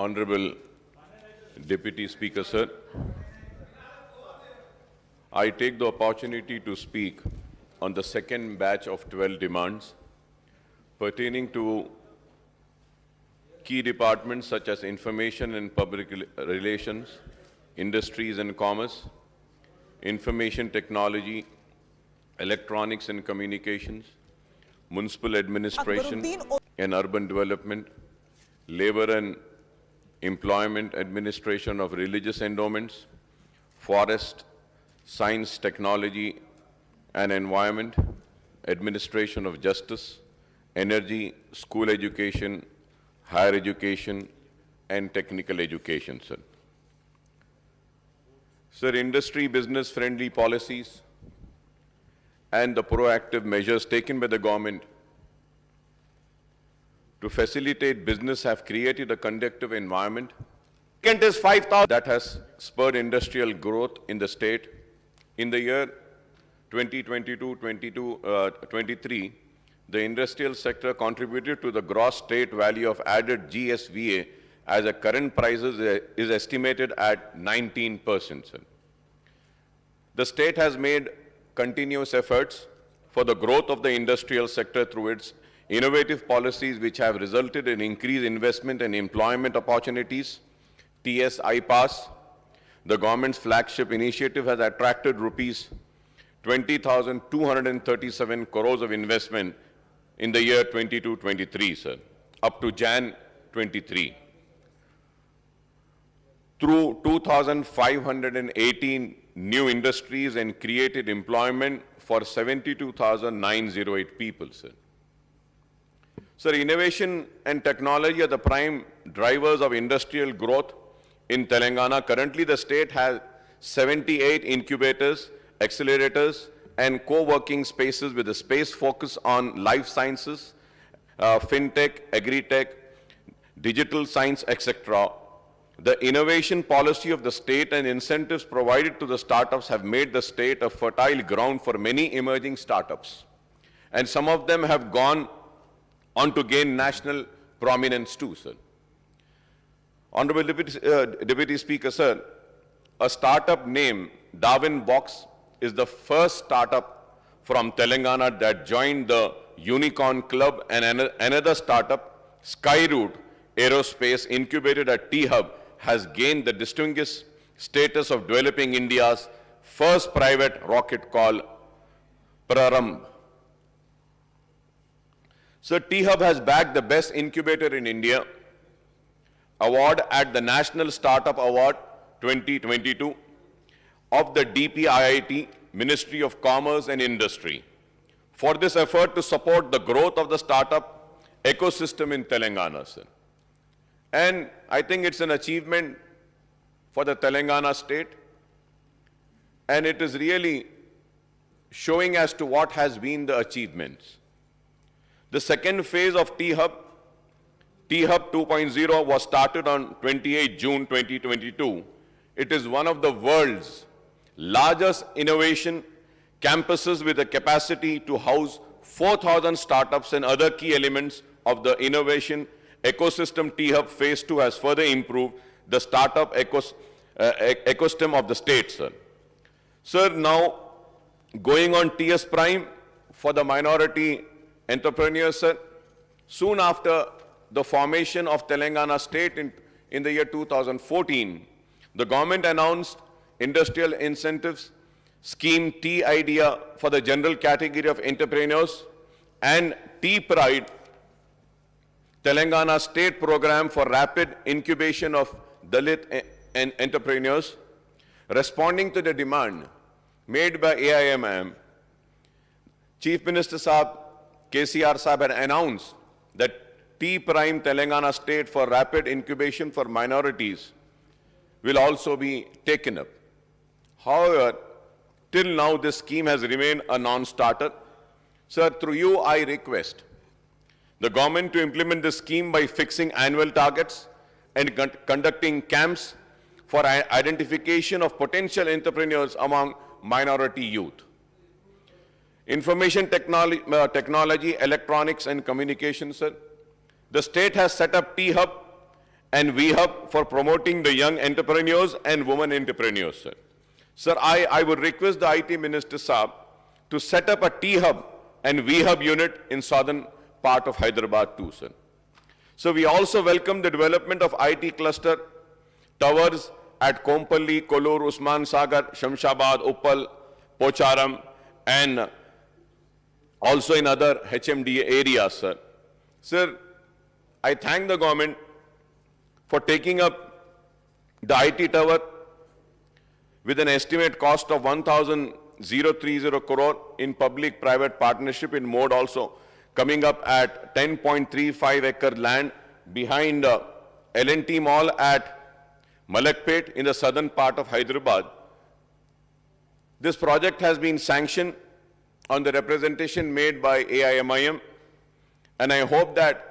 Honorable Deputy Speaker, sir, I take the opportunity to speak on the second batch of 12 demands pertaining to key departments such as information and public relations, industries and commerce, information technology, electronics and communications, municipal administration and urban development, labor and employment administration of religious endowments, forest, science, technology and environment, administration of justice, energy, school education, higher education and technical education, sir. Sir, industry business friendly policies and the proactive measures taken by the government to facilitate business have created a conducive environment. Second is 5,000 that has spurred industrial growth in the state. In the year 2022-23, the industrial sector contributed to the gross state value of added GSVA as the current prices is estimated at 19%. Sir. The state has made continuous efforts for the growth of the industrial sector through its innovative policies which have resulted in increased investment and employment opportunities. TS iPass, the government's flagship initiative, has attracted rupees 20,237 crores of investment in the year 22-23, sir, up to Jan 23. Through 2,518 new industries and created employment for 72,908 people, sir. Sir, innovation and technology are the prime drivers of industrial growth in Telangana. Currently, the state has 78 incubators, accelerators, and co-working spaces with a space focus on life sciences, fintech, agri-tech, digital science, etc. The innovation policy of the state and incentives provided to the startups have made the state a fertile ground for many emerging startups. And some of them have gone on to gain national prominence too, sir. Honorable Deputy Speaker, sir, a startup named Darwin Box is the first startup from Telangana that joined the Unicorn Club, and another startup, Skyroot Aerospace, incubated at T-Hub, has gained the distinguished status of developing India's first private rocket called Prarambh. So T-Hub has bagged the Best Incubator in India award at the National Startup Award 2022 of the DPIIT, Ministry of Commerce and Industry, for this effort to support the growth of the startup ecosystem in Telangana, sir. And I think it's an achievement for the Telangana state, and it is really showing as to what has been the achievements. The second phase of T-Hub 2.0 was started on 28 June 2022. It is one of the world's largest innovation campuses with a capacity to house 4,000 startups and other key elements of the innovation ecosystem. T-Hub Phase 2 has further improved the startup ecosystem of the state, sir. Sir, now going on TS Prime for the minority entrepreneurs, sir. Soon after the formation of Telangana state in the year 2014, the government announced industrial incentives scheme T-Idea for the general category of entrepreneurs and T-Pride, Telangana state program for rapid incubation of Dalit entrepreneurs. Responding to the demand made by AIMM, Chief Minister Saab, KCR Saab had announced that T-Prime Telangana state for rapid incubation for minorities will also be taken up. However, till now this scheme has remained a non-starter. Sir, through you I request the government to implement this scheme by fixing annual targets and conducting camps for identification of potential entrepreneurs among minority youth. Information technology, electronics and communications, sir. The state has set up T-Hub and V-Hub for promoting the young entrepreneurs and women entrepreneurs, sir. Sir, I would request the IT Minister, Saab, to set up a T-Hub and V-Hub unit in southern part of Hyderabad too, sir. So we also welcome the development of IT cluster towers at Kompally, Kollur, Usman Sagar, Shamshabad, Uppal, Pocharam, and also in other HMDA areas, sir. Sir, I thank the government for taking up the IT tower with an estimate cost of 1,030 crore in public-private partnership in MAUD also coming up at 10.35 acre land behind L&T Mall at Malakpet in the southern part of Hyderabad. This project has been sanctioned on the representation made by AIMIM, and I hope that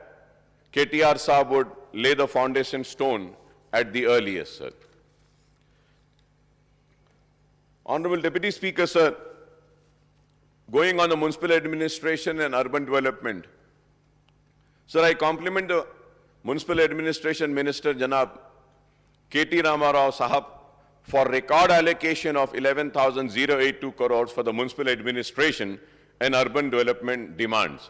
KTR Saab would lay the foundation stone at the earliest, sir. Honorable Deputy Speaker, sir, going on the municipal administration and urban development, sir, I compliment the Municipal Administration Minister, Janab K.T. Ramarao Sahab, for record allocation of 11,082 crores for the municipal administration and urban development demands.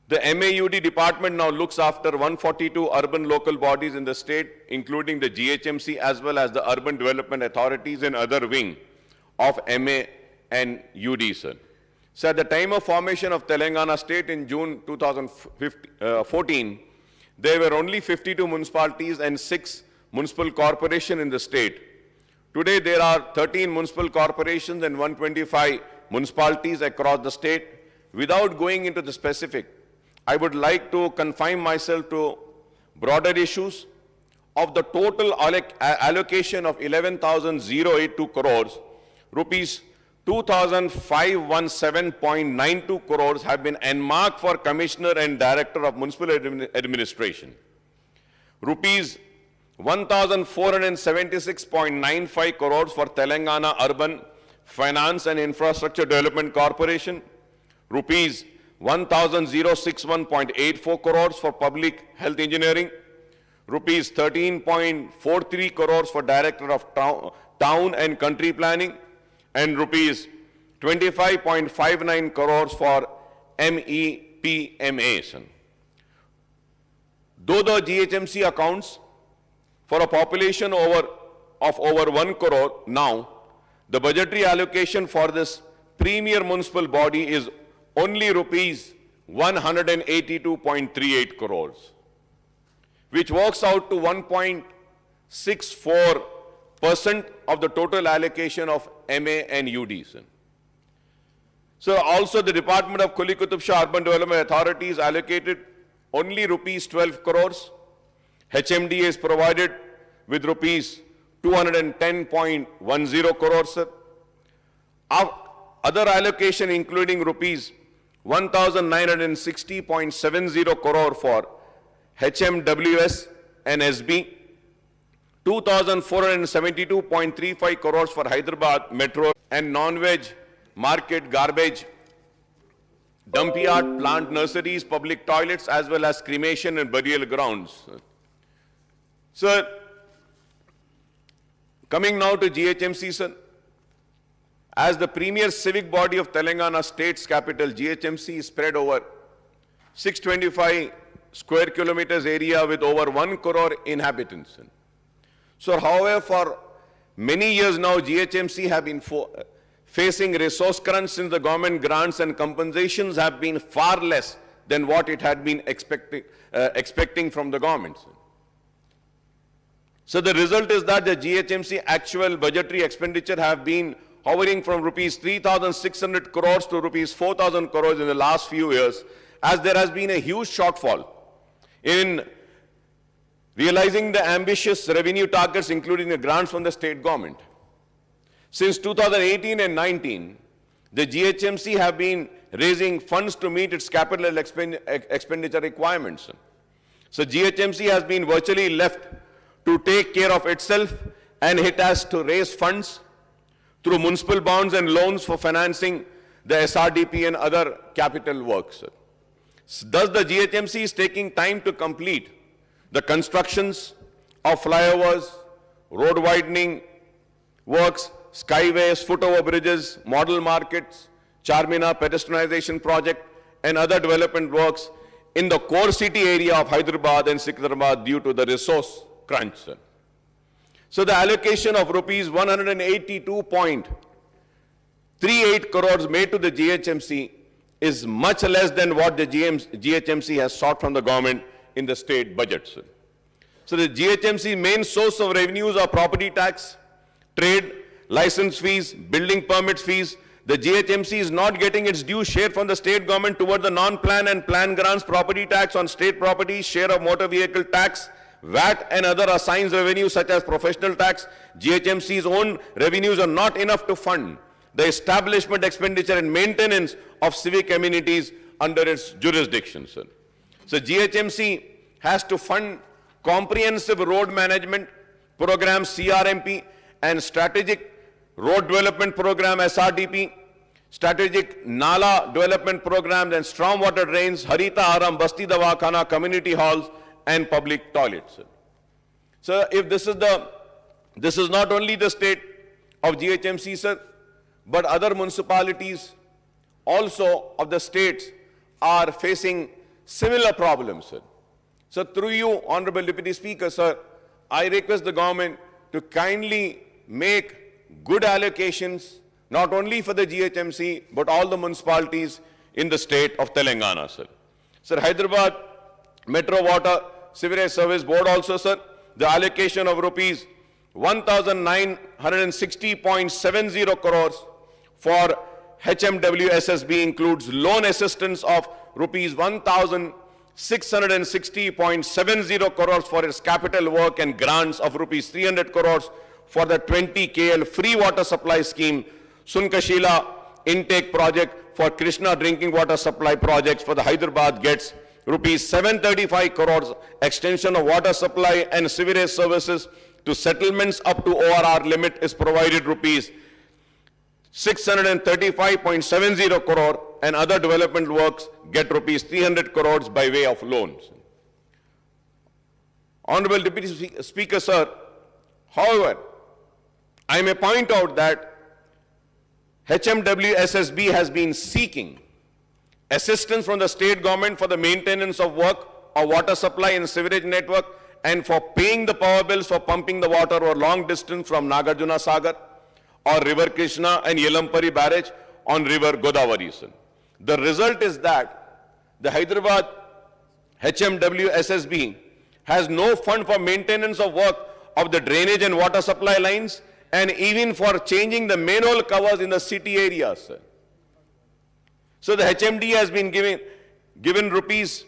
The MAUD department now looks after 142 urban local bodies in the state, including the GHMC as well as the urban development authorities and other wing of MA and UD, sir. So at the time of formation of Telangana state in June 2014, there were only 52 municipalities and 6 municipal corporations in the state. Today there are 13 municipal corporations and 125 municipalities across the state. Without going into the specific, I would like to confine myself to broader issues. Of the total allocation of 11,082 crores, rupees 2,517.92 crores have been earmarked for Commissioner and Director of Municipal Administration. Rupees 1,476.95 crores for Telangana Urban Finance and Infrastructure Development Corporation. Rupees 1,061.84 crores for Public Health Engineering. Rupees 13.43 crores for Director of Town and Country Planning, and rupees 25.59 crores for MEPMA. Though the GHMC accounts for a population of over 1 crore now, the budgetary allocation for this premier municipal body is only rupees 182.38 crores, which works out to 1.64% of the total allocation of MA and UD. So also the Department of Kuli Qutub Shah Urban Development Authority is allocated only rupees 12 crores. HMDA is provided with rupees 210.10 crores, sir. Other allocation including rupees 1,960.70 crore for HMWS and SB, 2,472.35 crores for Hyderabad Metro and non-veg market, garbage, dump yard, plant nurseries, public toilets, as well as cremation and burial grounds. Sir, coming now to GHMC, sir. As the premier civic body of Telangana state's capital, GHMC is spread over 625 square kilometers area with over 1 crore inhabitants. So, however, for many years now, GHMC have been facing resource crunch since the government grants and compensations have been far less than what it had been expecting from the government. So the result is that the GHMC actual budgetary expenditure have been hovering from rupees 3,600 crores to rupees 4,000 crores in the last few years, as there has been a huge shortfall in realizing the ambitious revenue targets, including the grants from the state government. Since 2018 and 19, the GHMC have been raising funds to meet its capital expenditure requirements. So GHMC has been virtually left to take care of itself, and it has to raise funds through municipal bonds and loans for financing the SRDP and other capital works. Thus, the GHMC is taking time to complete The constructions of flyovers, road widening works, skyways, footover bridges, model markets, Charminar pedestrianization project, and other development works in the core city area of Hyderabad and Secunderabad due to the resource crunch. So the allocation of rupees 182.38 crores made to the GHMC is much less than what the GHMC has sought from the government in the state budget. So the GHMC's main source of revenues are property tax, trade, license fees, building permit fees. The GHMC is not getting its due share from the state government toward the non-plan and plan grants, property tax on state property, share of motor vehicle tax, VAT and other assigned revenues such as professional tax. GHMC's own revenues are not enough to fund the establishment, expenditure and maintenance of civic amenities under its jurisdiction. So GHMC has to fund comprehensive road management program CRMP and strategic road development program SRDP, strategic Nala development programs and stormwater drains, Harita Aram, Basti Dawakhana, community halls and public toilets. So if this is not only the state of GHMC, sir, but other municipalities also of the states are facing similar problems, sir. So through you, Honorable Deputy Speaker, sir, I request the government to kindly make good allocations, not only for the GHMC, but all the municipalities in the state of Telangana, sir. Sir, Hyderabad Metro Water Sewerage Service Board also, sir, the allocation of rupees 1,960.70 crores for HMWSSB includes loan assistance of rupees 1,660.70 crores for its capital work and grants of rupees 300 crores for the 20 KL free water supply scheme, Sunkashila intake project for Krishna drinking water supply projects for the Hyderabad gets rupees 735 crores, extension of water supply and sewerage services to settlements up to ORR limit is provided rupees 635.70 crore and other development works get rupees 300 crores by way of loans. Honorable Deputy Speaker, sir, however, I may point out that HMWSSB has been seeking assistance from the state government for the maintenance of work of water supply and sewerage network and for paying the power bills for pumping the water over long distance from Nagarjuna Sagar or River Krishna and Yelampari barrage on River Godavari. The result is that the Hyderabad HMWSSB has no fund for maintenance of work of the drainage and water supply lines and even for changing the manhole covers in the city areas. So the HMD has been given rupees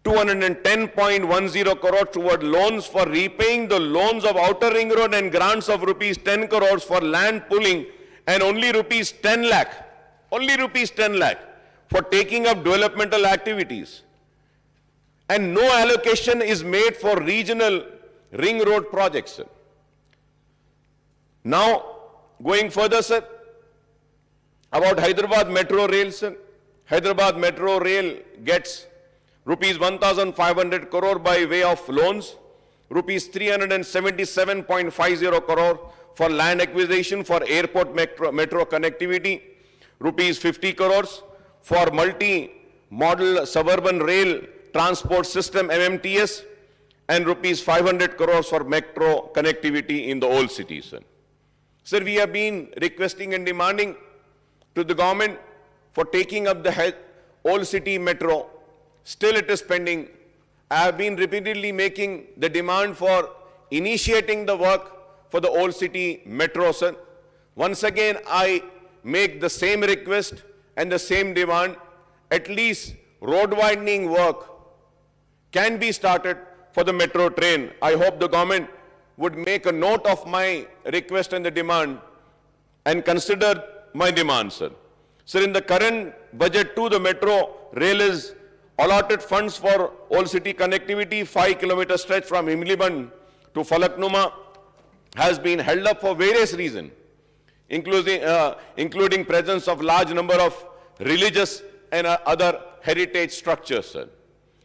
210.10 crore toward loans for repaying the loans of Outer Ring Road and grants of rupees 10 crores for land pulling and only rupees 10 lakh for taking up developmental activities. And no allocation is made for regional ring road projects, sir. Now, going further, sir, about Hyderabad Metro Rail, sir. Hyderabad Metro Rail gets rupees 1,500 crore by way of loans, rupees 377.50 crore for land acquisition for airport metro connectivity, rupees 50 crores for multi-model suburban rail transport system MMTS, and rupees 500 crores for metro connectivity in the old cities. Sir, we have been requesting and demanding to the government for taking up the old city metro. Still it is pending. I have been repeatedly making the demand for initiating the work for the old city metro, sir. Once again, I make the same request and the same demand. At least road widening work can be started for the metro train. I hope the government would make a note of my request and the demand and consider my demand, sir. Sir, in the current budget too, the metro rail is allotted funds for old city connectivity. 5-kilometer stretch from Himliban to Falaknuma has been held up for various reasons, including presence of large number of religious and other heritage structures, sir.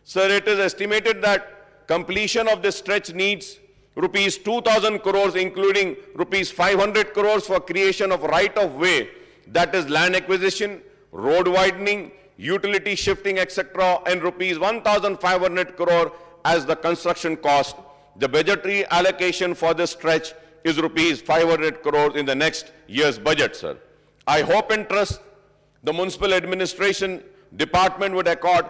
Sir, it is estimated that completion of this stretch needs rupees 2,000 crores, including rupees 500 crores for creation of right of way, that is land acquisition, road widening, utility shifting, etc., and rupees 1,500 crore as the construction cost. The budgetary allocation for this stretch is rupees 500 crores in the next year's budget, sir. I hope and trust the municipal administration department would accord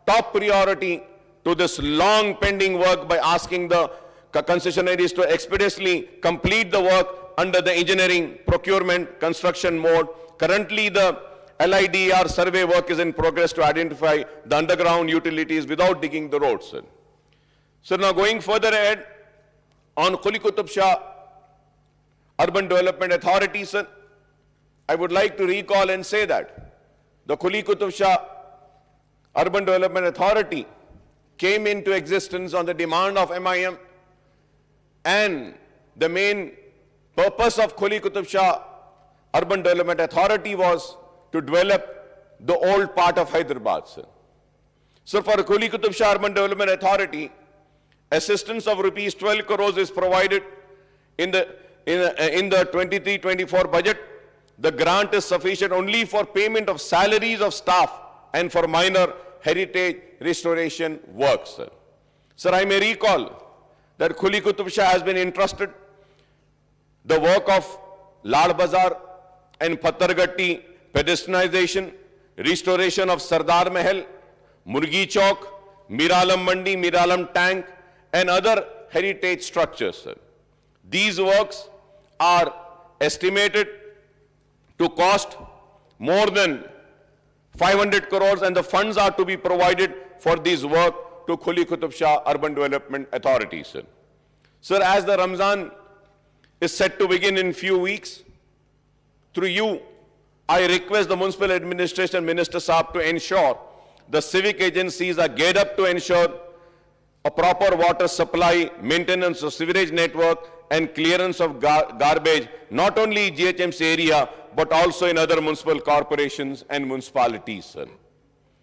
top priority to this long pending work by asking the concessionaires to expeditiously complete the work under the engineering, procurement, construction mode. Currently, the LIDR survey work is in progress to identify the underground utilities without digging the roads, sir. So now going further ahead, on Quli Qutub Shah Urban Development Authority, sir, I would like to recall and say that the Quli Qutub Shah Urban Development Authority came into existence on the demand of MIM, and the main purpose of Quli Qutub Shah Urban Development Authority was to develop the old part of Hyderabad, sir. So for Quli Qutub Shah Urban Development Authority, assistance of rupees 12 crores is provided in the 23-24 budget. The grant is sufficient only for payment of salaries of staff and for minor heritage restoration works, sir. Sir, I may recall that Quli Qutub Shah has been entrusted the work of Lad Bazar and Pattargatti pedestrianization, restoration of Sardar Mahal, Murgi Chowk, Miralam Mandi, Miralam Tank, and other heritage structures, sir. These works are estimated to cost more than 500 crores, and the funds are to be provided for this work to Quli Qutub Shah Urban Development Authority, sir. Sir, as the Ramzan is set to begin in few weeks, through you, I request the Municipal Administration Minister Saab to ensure the civic agencies are geared up to ensure a proper water supply, maintenance of sewerage network, and clearance of garbage, not only GHMC area, but also in other municipal corporations and municipalities, sir.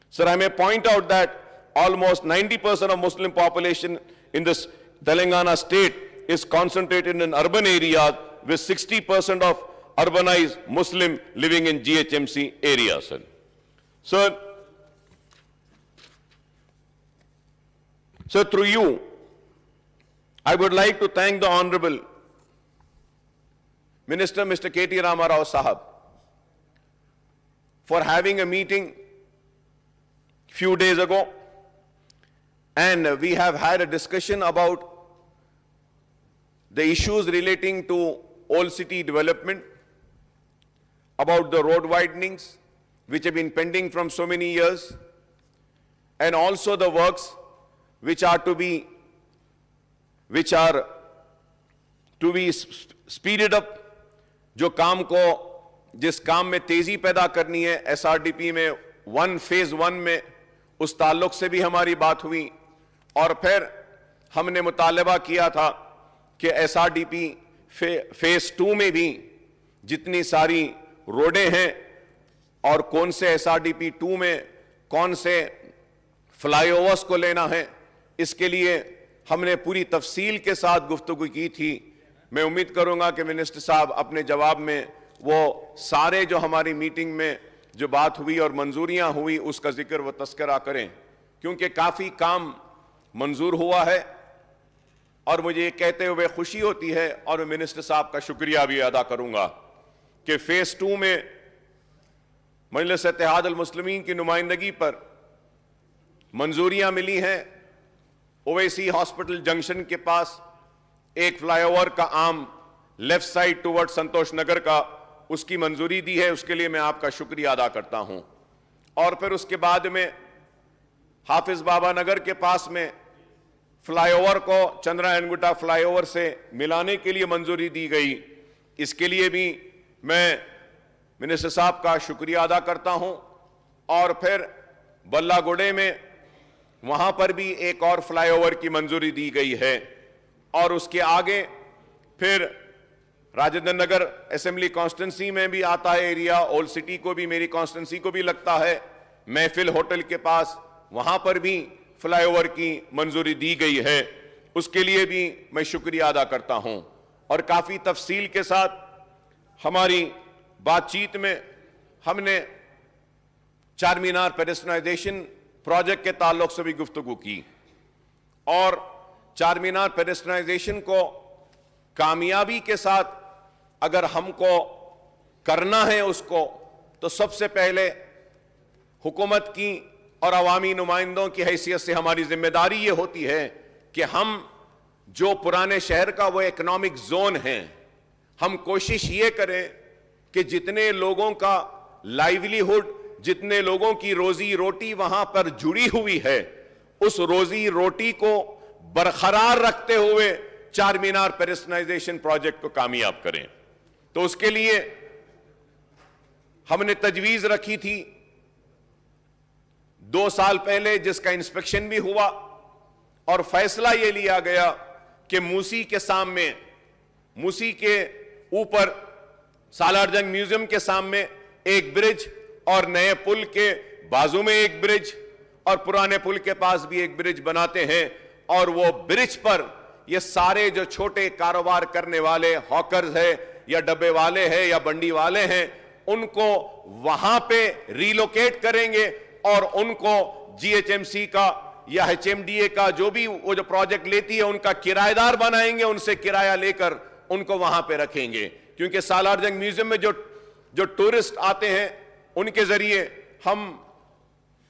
Sir, I may point out that almost 90% of Muslim population in this Telangana state is concentrated in urban areas, with 60% of urbanized Muslim living in GHMC areas, sir. So through you, I would like to thank the Honorable Minister Mr. K.T. Rama Rao Sahab for having a meeting few days ago, and we have had a discussion about the issues relating to old city development, about the road widenings which have been pending from so many years, and also the works which are to be speeded up. जो काम को, जिस काम में तेजी पैदा करनी है, SRDP में फेज 1 में उस ताल्लुक से भी हमारी बात हुई, और फिर हमने मुतालबा किया था कि SRDP फेज 2 में भी जितनी सारी रोडें हैं और कौन से SRDP 2 में कौन से फ्लाईओवर्स को लेना है, इसके लिए हमने पूरी तफसील के साथ गुफ्तगू की थी। मैं उम्मीद करूंगा कि मिनिस्टर साहब अपने जवाब में वो सारे जो हमारी मीटिंग में जो बात हुई और मंजूरियां हुई उसका जिक्र व तस्करा करें, क्योंकि काफ़ी काम मंजूर हुआ है और मुझे ये कहते हुए खुशी होती है, और मैं मिनिस्टर साहब का शुक्रिया भी अदा करूंगा कि फेज 2 में मजलिस इत्तेहाद अल मुस्लिमीन की नुमाइंदगी पर मंजूरियां मिली हैं। ओवैसी हॉस्पिटल जंक्शन के पास एक फ्लाईओवर का आम लेफ्ट साइड टुवर्ड संतोष नगर का, उसकी मंजूरी दी है, उसके लिए मैं आपका शुक्रिया अदा करता हूं। और फिर उसके बाद में हाफिज बाबा नगर के पास में फ्लाईओवर को चंद्रायनगुट्टा फ्लाईओवर से मिलाने के लिए मंजूरी दी गई, इसके लिए भी मैं मिनिस्टर साहब का शुक्रिया अदा करता हूं। और फिर बल्लागुड़े में वहां पर भी एक और फ्लाईओवर की मंजूरी दी गई है, और उसके आगे फिर राजेंद्र नगर असेंबली कॉन्स्टिट्यूंसी में भी आता है एरिया, ओल्ड सिटी को भी, मेरी कॉन्स्टिट्यूंसी को भी लगता है, महफिल होटल के पास, वहां पर भी فلائی اوور کی منظوری دی گئی ہے، اس کے لیے بھی میں شکریہ ادا کرتا ہوں. اور کافی تفصیل کے ساتھ ہماری بات چیت میں ہم نے چار مینار پیڈسٹرائزیشن پروجیکٹ کے تعلق سے بھی گفتگو کی، اور چار مینار پیڈسٹرائزیشن کو کامیابی کے ساتھ اگر ہم کو کرنا ہے اس کو، تو سب سے پہلے حکومت کی اور عوامی نمائندوں کی حیثیت سے ہماری ذمہ داری یہ ہوتی ہے کہ ہم جو پرانے شہر کا وہ اکنامک زون ہے، ہم کوشش یہ کریں کہ جتنے لوگوں کا لائیولی ہوڈ، جتنے لوگوں کی روزی روٹی وہاں پر جڑی ہوئی ہے، اس روزی روٹی کو برقرار رکھتے ہوئے چار مینار پیڈسٹرائزیشن پروجیکٹ کو کامیاب کریں. تو اس کے لیے ہم نے تجویز رکھی تھی 2 سال پہلے، جس کا انسپیکشن بھی ہوا، اور فیصلہ یہ لیا گیا کہ موسی کے سامنے، موسی کے اوپر سالار جنگ میوزیم کے سامنے ایک برج، اور نئے پل کے بازو میں ایک برج، اور پرانے پل کے پاس بھی ایک برج بناتے ہیں. اور وہ برج پر یہ سارے جو چھوٹے کاروبار کرنے والے ہاکرز ہیں یا ڈبے والے ہیں یا بنڈی والے ہیں، ان کو وہاں پہ ریلوکیٹ کریں گے، اور ان کو جی ایچ ایم سی کا یا ایچ ایم ڈی اے کا جو بھی وہ جو پروجیکٹ لیتی ہے ان کا کرایہ دار بنائیں گے، ان سے کرایہ لے کر ان کو وہاں پہ رکھیں گے. کیونکہ سالار جنگ میوزیم میں جو ٹورسٹ آتے ہیں، ان کے ذریعے ہم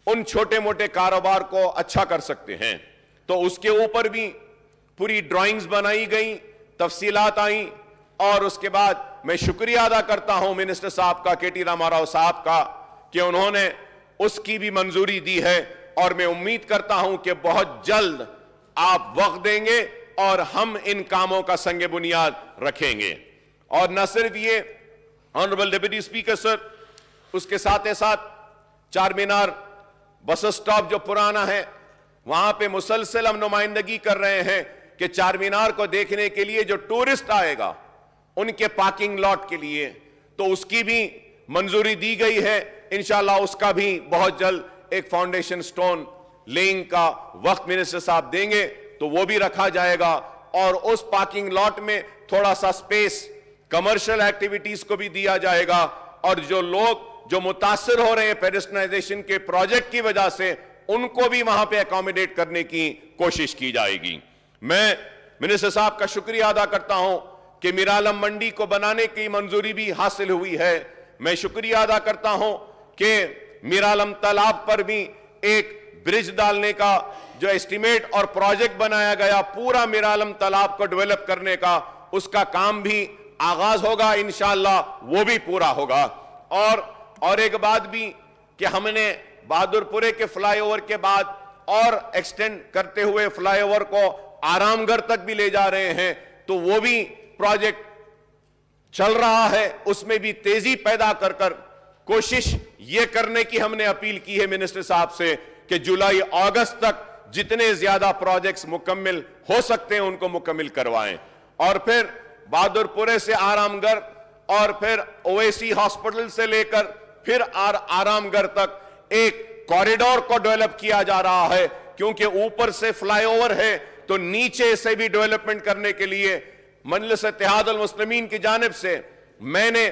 ان چھوٹے موٹے کاروبار کو اچھا کر سکتے ہیں. تو اس کے اوپر بھی پوری ڈرائنگز بنائی گئیں، تفصیلات آئیں، اور اس کے بعد میں شکریہ ادا کرتا ہوں منسٹر صاحب کا، کے ٹی راما راؤ صاحب کا، کہ انہوں نے اس کی بھی منظوری دی ہے. اور میں امید کرتا ہوں کہ بہت جلد آپ وقت دیں گے اور ہم ان کاموں کا سنگ بنیاد رکھیں گے. اور نہ صرف یہ آنریبل ڈپٹی اسپیکر سر، اس کے ساتھ ساتھ چار مینار بس اسٹاپ جو پرانا ہے، وہاں پہ مسلسل ہم نمائندگی کر رہے ہیں کہ چار مینار کو دیکھنے کے لیے جو ٹورسٹ آئے گا ان کے پارکنگ لاٹ کے لیے، تو اس کی بھی منظوری دی گئی ہے. انشاءاللہ اس کا بھی بہت جلد ایک فاؤنڈیشن سٹون لیئنگ کا وقت منسٹر صاحب دیں گے، تو وہ بھی رکھا جائے گا. اور اس پارکنگ لاٹ میں تھوڑا سا سپیس کمرشل ایکٹیویٹیز کو بھی دیا جائے گا، اور جو لوگ جو متاثر ہو رہے ہیں پیڈسٹرائزیشن کے پروجیکٹ کی وجہ سے، ان کو بھی وہاں پہ اکوموڈیٹ کرنے کی کوشش کی جائے گی. میں منسٹر صاحب کا شکریہ ادا کرتا ہوں کہ میرالم منڈی کو بنانے کی منظوری بھی حاصل ہوئی ہے. میں شکریہ ادا کرتا ہوں کہ میرالم تالاب پر بھی ایک برج ڈالنے کا جو اسٹیمیٹ اور پروجیکٹ بنایا گیا، پورا میرالم تالاب کو ڈیولپ کرنے کا، اس کا کام بھی آغاز ہوگا انشاءاللہ، وہ بھی پورا ہوگا. اور ایک بات بھی کہ ہم نے بہادر پورے کے فلائی اوور کے بعد اور ایکسٹینڈ کرتے ہوئے فلائی اوور کو آرام گڑھ تک بھی لے جا رہے ہیں، تو وہ بھی پروجیکٹ چل رہا ہے. اس میں بھی تیزی پیدا کر کوشش یہ کرنے کی ہم نے اپیل کی ہے منسٹر صاحب سے کہ جولائی اگست تک جتنے زیادہ پروجیکٹس مکمل ہو سکتے ہیں ان کو مکمل کروائیں. اور پھر بہادر پورے سے آرام گڑھ، اور پھر اویسی ہاسپٹل سے لے کر پھر آرام گڑھ تک ایک کوریڈور کو ڈیولپ کیا جا رہا ہے. کیونکہ اوپر سے فلائی اوور ہے تو نیچے سے بھی ڈیولپمنٹ کرنے کے لیے مجلس اتحاد المسلمین کی جانب سے میں نے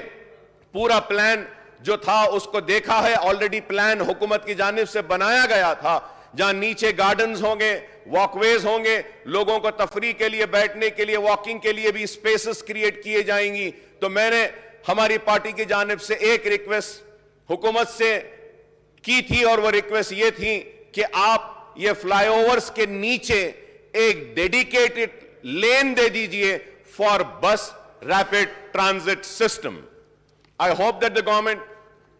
پورا پلان جو تھا اس کو دیکھا ہے. آلریڈی پلان حکومت کی جانب سے بنایا گیا تھا، جہاں نیچے گارڈنز ہوں گے، واک ویز ہوں گے، لوگوں کو تفریح کے لیے، بیٹھنے کے لیے، واکنگ کے لیے بھی سپیسز کریٹ کیے جائیں گی. تو میں نے ہماری پارٹی کی جانب سے ایک ریکویسٹ حکومت سے کی تھی، اور وہ ریکویسٹ یہ تھی کہ آپ یہ فلائی اوورز کے نیچے ایک ڈیڈیکیٹڈ لین دے دیجئے فار بس rapid transit system. I hope that the government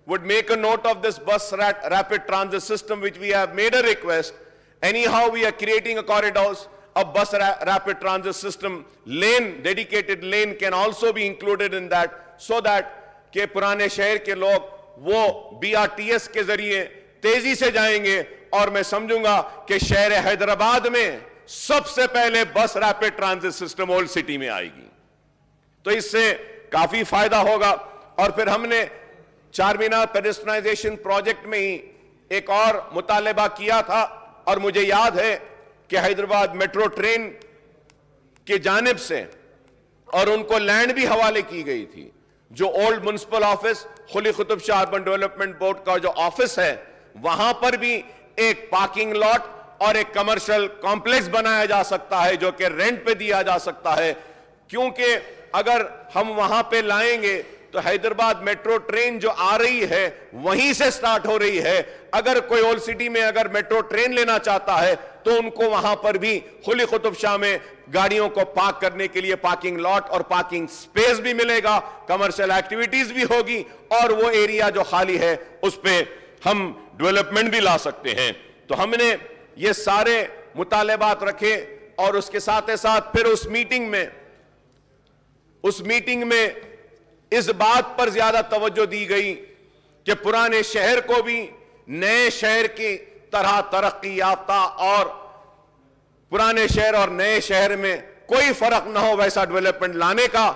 would make a note of this bus rapid transit system, which we have made a request. Anyhow, we are creating a corridors, a bus rapid transit system. Lane, dedicated lane can also be included in that, so that کہ پرانے شہر کے لوگ وہ BRTS کے ذریعے تیزی سے جائیں گے. اور میں سمجھوں گا کہ شہر حیدرآباد میں سب سے پہلے بس rapid transit system old city میں آئے گی, تو اس سے کافی فائدہ ہوگا. اور پھر ہم نے چار مینار پیڈسٹرائزیشن پروجیکٹ میں ہی ایک اور مطالبہ کیا تھا اور مجھے یاد ہے کہ حیدرآباد میٹرو ٹرین کی جانب سے اور ان کو لینڈ بھی حوالے کی گئی تھی. جو old municipal office خلی Qutb Shah urban development board کا جو آفس ہے, وہاں پر بھی ایک پارکنگ لاٹ اور ایک کمرشل کمپلیکس بنایا جا سکتا ہے جو کہ رینٹ پہ دیا جا سکتا ہے. کیونکہ اگر ہم وہاں پہ لائیں گے تو حیدرآباد میٹرو ٹرین جو آ رہی ہے وہیں سے سٹارٹ ہو رہی ہے. اگر کوئی اولڈ سٹی میں اگر میٹرو ٹرین لینا چاہتا ہے تو ان کو وہاں پر بھی خلی قطب شاہ میں گاڑیوں کو پارک کرنے کے لیے پارکنگ لاٹ اور پارکنگ سپیس بھی ملے گا, کمرشل ایکٹیویٹیز بھی ہوگی, اور وہ ایریا جو خالی ہے اس پہ ہم ڈیولپمنٹ بھی لا سکتے ہیں. تو ہم نے یہ سارے مطالبات رکھے, اور اس کے ساتھ ساتھ پھر اس میٹنگ میں اس بات پر زیادہ توجہ دی گئی کہ پرانے شہر کو بھی نئے شہر کی طرح ترقی یافتہ اور پرانے شہر اور نئے شہر میں کوئی فرق نہ ہو ویسا ڈیولپمنٹ لانے کا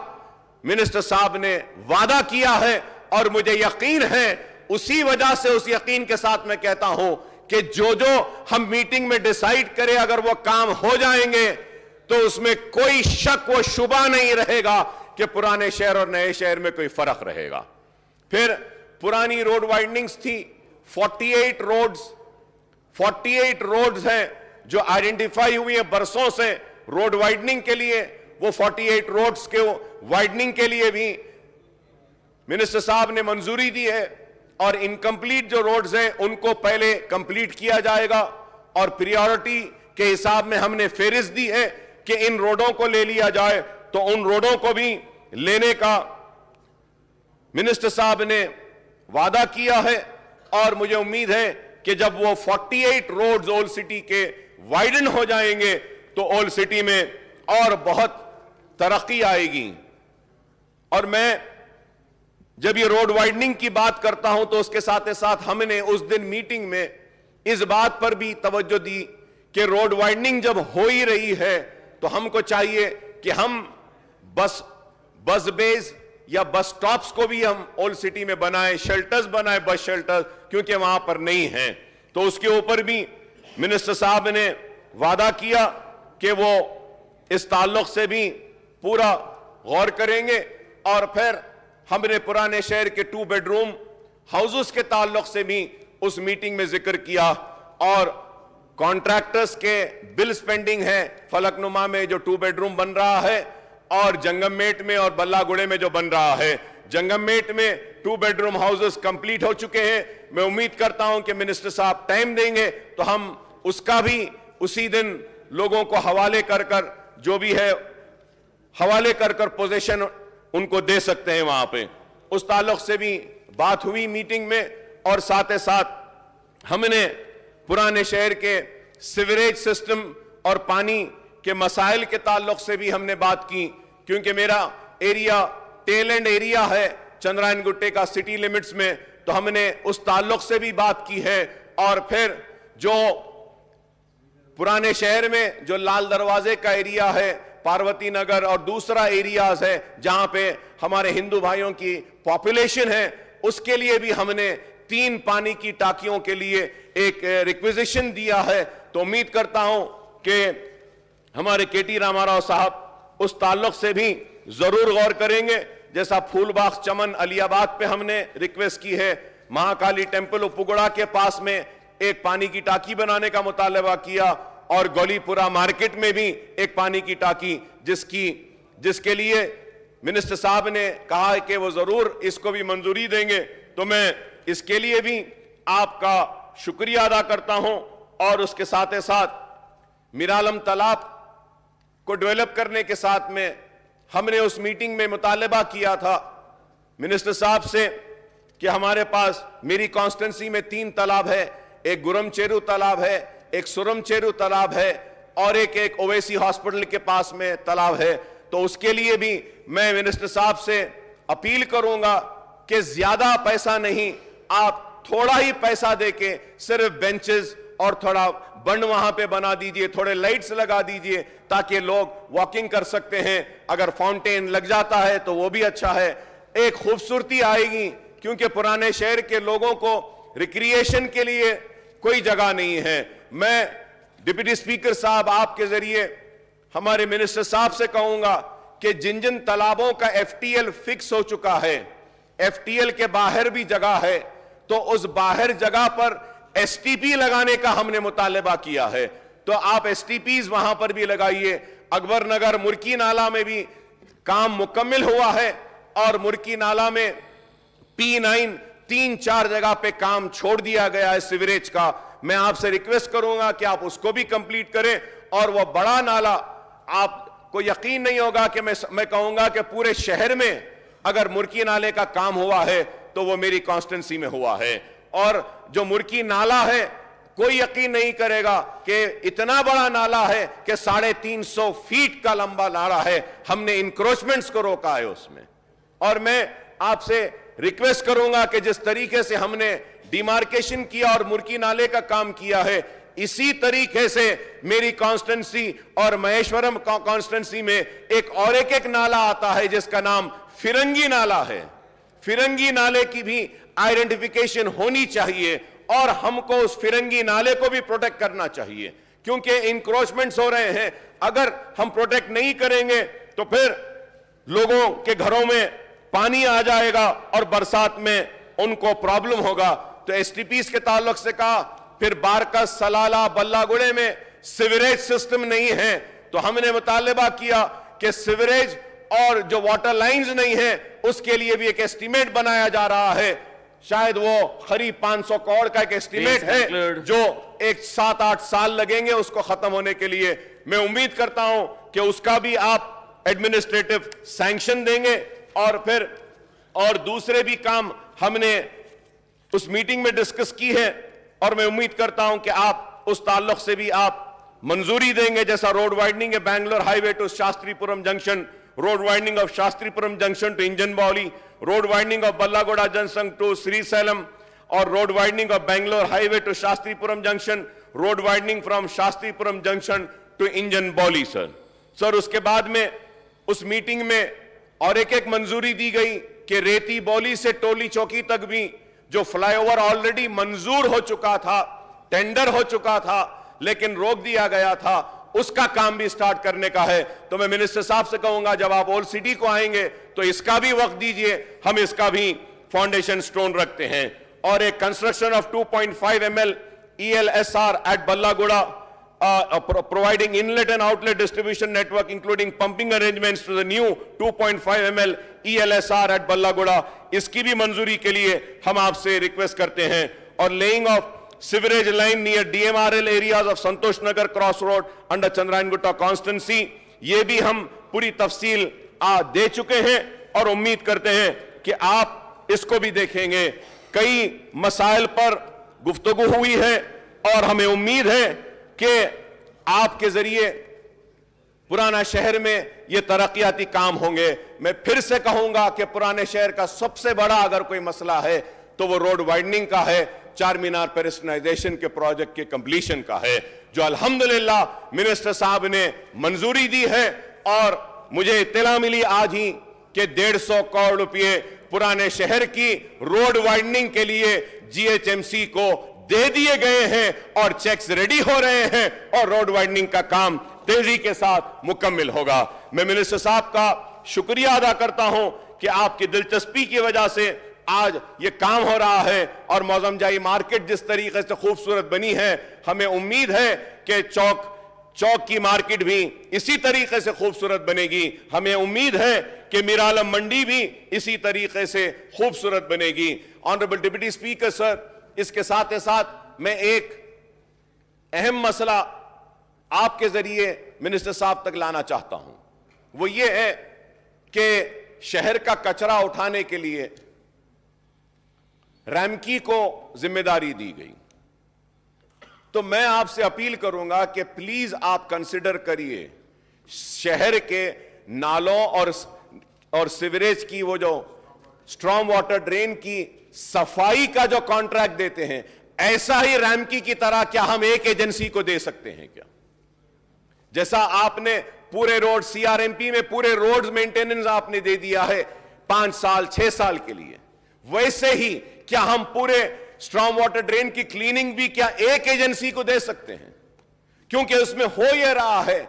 منسٹر صاحب نے وعدہ کیا ہے. اور مجھے یقین ہے, اسی وجہ سے اس یقین کے ساتھ میں کہتا ہوں کہ جو ہم میٹنگ میں ڈیسائیڈ کریں اگر وہ کام ہو جائیں گے تو اس میں کوئی شک و شبہ نہیں رہے گا کہ پرانے شہر اور نئے شہر میں کوئی فرق رہے گا. پھر پرانی روڈ وائڈنگز تھی, 48 روڈز ہیں جو آئیڈینٹیفائی ہوئی ہیں برسوں سے روڈ وائڈنگ کے لیے. وہ 48 روڈز کے وائڈنگ کے لیے بھی منسٹر صاحب نے منظوری دی ہے, اور انکمپلیٹ جو روڈز ہیں ان کو پہلے کمپلیٹ کیا جائے گا, اور پریورٹی کے حساب میں ہم نے فہرست دی ہے کہ ان روڈوں کو لے لیا جائے. تو ان روڈوں کو بھی لینے کا منسٹر صاحب نے وعدہ کیا ہے, اور مجھے امید ہے کہ جب وہ 48 روڈز اولڈ سٹی کے وائڈن ہو جائیں گے تو اولڈ سٹی میں اور بہت ترقی آئے گی. اور میں جب یہ روڈ وائڈنگ کی بات کرتا ہوں تو اس کے ساتھ ساتھ ہم نے اس دن میٹنگ میں اس بات پر بھی توجہ دی کہ روڈ وائڈنگ جب ہو ہی رہی ہے تو ہم کو چاہیے کہ ہم بس بیز یا بس سٹاپس کو بھی ہم اولڈ سٹی میں بنائیں, شیلٹرز بنائیں, بس شیلٹر, کیونکہ وہاں پر نہیں ہیں. تو اس کے اوپر بھی منسٹر صاحب نے وعدہ کیا کہ وہ اس تعلق سے بھی پورا غور کریں گے. اور پھر ہم نے پرانے شہر کے 2 بیڈروم ہاؤسز کے تعلق سے بھی اس میٹنگ میں ذکر کیا, اور کانٹریکٹرز کے بلز پینڈنگ ہیں. فلک نما میں جو 2 بیڈروم بن رہا ہے, اور جنگم میٹ میں اور بلا گڑے میں جو بن رہا ہے. جنگم میٹ میں 2 بیڈروم ہاؤسز کمپلیٹ ہو چکے ہیں. میں امید کرتا ہوں کہ منسٹر صاحب ٹائم دیں گے تو ہم اس کا بھی اسی دن لوگوں کو حوالے کر جو بھی ہے حوالے کر پوزیشن ان کو دے سکتے ہیں وہاں پہ. اس تعلق سے بھی بات ہوئی میٹنگ میں, اور ساتھ ہم نے پرانے شہر کے سیوریج سسٹم اور پانی کے مسائل کے تعلق سے بھی ہم نے بات کی, کیونکہ میرا ایریا ٹیل اینڈ ایریا ہے چندرائن گٹے کا سٹی لیمٹس میں, تو ہم نے اس تعلق سے بھی بات کی ہے. اور پھر جو پرانے شہر میں جو لال دروازے کا ایریا ہے, پاروتی نگر اور دوسرا ایریاز ہے جہاں پہ ہمارے ہندو بھائیوں کی پاپولیشن ہے, اس کے لیے بھی ہم نے 3 پانی کی ٹاکیوں کے لیے ایک ریکویزیشن دیا ہے. تو امید کرتا ہوں کہ ہمارے کے ٹی راما راؤ صاحب اس تعلق سے بھی ضرور غور کریں گے. جیسا پھول باغ چمن علی آباد پہ ہم نے ریکویسٹ کی ہے, مہاکالی ٹیمپل اپگڑا کے پاس میں ایک پانی کی ٹاکی بنانے کا مطالبہ کیا, اور گولی پورا مارکیٹ میں بھی ایک پانی کی ٹاکی جس کے لیے منسٹر صاحب نے کہا ہے کہ وہ ضرور اس کو بھی منظوری دیں گے. تو میں اس کے لیے بھی آپ کا شکریہ ادا کرتا ہوں. اور اس کے ساتھ میرالم تالاب کو ڈیولپ کرنے کے ساتھ میں ہم نے اس میٹنگ میں مطالبہ کیا تھا منسٹر صاحب سے کہ ہمارے پاس میری کانسٹنسی میں 3 تالاب ہے, ایک گرم چیرو تالاب ہے, ایک سرم چیرو تالاب ہے, اور ایک اویسی ہاسپٹل کے پاس میں تالاب ہے. تو اس کے لیے بھی میں منسٹر صاحب سے اپیل کروں گا کہ زیادہ پیسہ نہیں, آپ تھوڑا ہی پیسہ دے کے صرف بینچز اور تھوڑا بند وہاں پہ بنا دیجئے, تھوڑے لائٹس لگا دیجئے تاکہ لوگ واکنگ کر سکتے ہیں. اگر فاؤنٹین لگ جاتا ہے تو وہ بھی اچھا ہے, ایک خوبصورتی آئے گی, کیونکہ پرانے شہر کے لوگوں کو ریکریشن کے لیے کوئی جگہ نہیں ہے. میں ڈپٹی اسپیکر صاحب آپ کے ذریعے ہمارے منسٹر صاحب سے کہوں گا کہ جن جن تالابوں کا ایف ٹی ایل فکس ہو چکا ہے, ایف ٹی ایل کے باہر بھی جگہ ہے, تو اس باہر جگہ پر ایس ٹی پی لگانے کا ہم نے مطالبہ کیا ہے, تو آپ ایس ٹی پیز وہاں پر بھی لگائیے. اکبر نگر مرکی نالہ میں بھی کام مکمل ہوا ہے, اور مرکی نالہ میں P9 3-4 جگہ پہ کام چھوڑ دیا گیا ہے سیوریج کا. میں آپ سے ریکویسٹ کروں گا کہ آپ اس کو بھی کمپلیٹ کریں. اور وہ بڑا نالہ, آپ کو یقین نہیں ہوگا کہ میں کہوں گا کہ پورے شہر میں اگر مرکی نالے کا کام ہوا ہے تو وہ میری کانسٹنسی میں ہوا ہے. اور جو مرکی نالہ ہے, کوئی یقین نہیں کرے گا کہ اتنا بڑا نالہ ہے کہ 350 فیٹ کا لمبا نالہ ہے, ہم نے انکروچمنٹس کو روکا ہے اس میں. اور میں آپ سے ریکویسٹ کروں گا کہ جس طریقے سے ہم نے ڈیمارکیشن کیا اور مرکی نالے کا کام کیا ہے, اسی طریقے سے میری کانسٹنسی اور مہیشورم کانسٹنسی میں ایک نالہ آتا ہے جس کا نام فرنگی نالہ ہے. فرنگی نالے کی بھی آئیڈینٹیفیکیشن ہونی چاہیے, اور ہم کو اس فرنگی نالے کو بھی پروٹیکٹ کرنا چاہیے, کیونکہ انکروچمنٹس ہو رہے ہیں. اگر ہم پروٹیکٹ نہیں کریں گے تو پھر لوگوں کے گھروں میں پانی آ جائے گا اور برسات میں ان کو پرابلم ہوگا. تو ایس ٹی پیز کے تعلق سے کہا, پھر بارکس, سلالہ, بلہ گڑے میں سیوریج سسٹم نہیں ہے, تو ہم نے مطالبہ کیا کہ سیوریج اور جو واٹر لائنز نہیں ہیں اس کے لیے بھی ایک ایسٹیمیٹ بنایا جا رہا ہے. شاید وہ قریب 500 کروڑ کا ایک ایسٹیمیٹ ہے جو 7-8 سال لگیں گے اس کو ختم ہونے کے لیے. میں امید کرتا ہوں کہ اس کا بھی آپ ایڈمنسٹریٹو سینکشن دیں گے. اور پھر اور دوسرے بھی کام ہم نے اس میٹنگ میں ڈسکس کی ہے, اور میں امید کرتا ہوں کہ آپ اس تعلق سے بھی آپ منظوری دیں گے. جیسا روڈ وائڈنگ ہے Bangalore highway to Shastripuram junction, road widening of Shastripuram junction to Engine Bowli, road widening of Ballaguda junction to Srisailam, اور road widening of Bangalore highway to Shastripuram junction, road widening from Shastripuram junction to Engine Bowli. Sir اس کے بعد میں اس meeting میں اور ایک منظوری دی گئی کہ ریتی بولی سے ٹولی چوکی تک بھی جو فلائی اوور آلریڈی منظور ہو چکا تھا, ٹینڈر ہو چکا تھا, لیکن روک دیا گیا تھا, اس کا کام بھی سٹارٹ کرنے کا ہے. تو میں منسٹر صاحب سے کہوں گا جب آپ اولڈ سٹی کو آئیں گے تو اس کا بھی وقت دیجئے, ہم اس کا بھی فاؤنڈیشن سٹون رکھتے ہیں. اور ایک construction of 2.5 ml ELSR at Ballaguda, providing inlet and outlet distribution network including pumping arrangements to the new 2.5 ml ELSR at بلہ گوڑا, اس کی بھی منظوری کے لیے ہم آپ سے ریکویسٹ کرتے ہیں. اور laying of sewerage line near DMRL areas of Santosh Nagar cross road under Chandrayaan Gutta constituency, یہ بھی ہم پوری تفصیل دے چکے ہیں, اور امید کرتے ہیں کہ آپ اس کو بھی دیکھیں گے. کئی مسائل پر گفتگو ہوئی ہے, اور ہمیں امید ہے کہ آپ کے ذریعے پرانا شہر میں یہ ترقیاتی کام ہوں گے. میں پھر سے کہوں گا کہ پرانے شہر کا سب سے بڑا اگر کوئی مسئلہ ہے تو وہ روڈ وائڈننگ کا ہے, چار مینار پیرسٹنائزیشن کے پروجیکٹ کے کمپلیشن کا ہے, جو الحمدللہ منسٹر صاحب نے منظوری دی ہے. اور مجھے اطلاع ملی آج ہی کہ 150 کروڑ روپے پرانے شہر کی روڈ وائڈننگ کے لیے GHMC کو دے دیے گئے ہیں, اور چیکس ریڈی ہو رہے ہیں, اور روڈ وائڈننگ کا کام تیزی کے ساتھ مکمل ہوگا. میں منسٹر صاحب کا شکریہ ادا کرتا ہوں کہ آپ کی دلچسپی کی وجہ سے آج یہ کام ہو رہا ہے. اور موزم جائی مارکیٹ جس طریقے سے خوبصورت بنی ہے, ہمیں امید ہے کہ چوک کی مارکیٹ بھی اسی طریقے سے خوبصورت بنے گی. ہمیں امید ہے کہ میرالم منڈی بھی اسی طریقے سے خوبصورت بنے گی. آنریبل ڈپٹی اسپیکر سر, اس کے ساتھ میں ایک اہم مسئلہ آپ کے ذریعے منسٹر صاحب تک لانا چاہتا ہوں. وہ یہ ہے کہ شہر کا کچرا اٹھانے کے لیے ریمکی کو ذمہ داری دی گئی. تو میں آپ سے اپیل کروں گا کہ پلیز آپ کنسیڈر کریے شہر کے نالوں اور سیوریج کی وہ جو اسٹرام واٹر ڈرین کی صفائی کا جو کانٹریکٹ دیتے ہیں, ایسا ہی ریمکی کی طرح کیا ہم ایک ایجنسی کو دے سکتے ہیں کیا؟ جیسا آپ نے پورے روڈ CRMP میں پورے روڈز مینٹیننس آپ نے دے دیا ہے 5 سال 6 سال کے لیے, ویسے ہی کیا ہم پورے स्ट्रॉम वाटर ड्रेन की क्लीनिंग भी क्या एक एजेंसी को दे सकते हैं? क्योंकि उसमें हो यह रहा है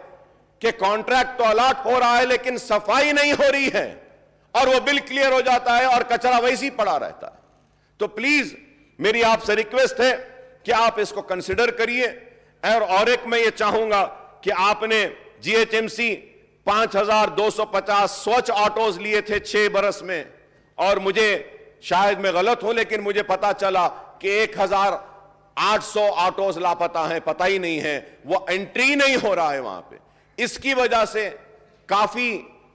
कि कॉन्ट्रैक्ट तो अलॉट हो रहा है लेकिन सफाई नहीं हो रही है और वो बिल क्लियर हो जाता है और कचरा वैसे ही पड़ा रहता है। तो प्लीज मेरी आपसे रिक्वेस्ट है कि आप इसको कंसिडर करिए। और एक मैं ये चाहूंगा कि आपने जीएचएमसी 5250 स्वच्छ ऑटोज लिए थे 6 बरस में, और मुझे शायद मैं गलत हूं लेकिन मुझे पता चला कि 1800 ऑटोज लापता हैं, पता ही नहीं है, वो एंट्री नहीं हो रहा है वहां पे। इसकी वजह से काफी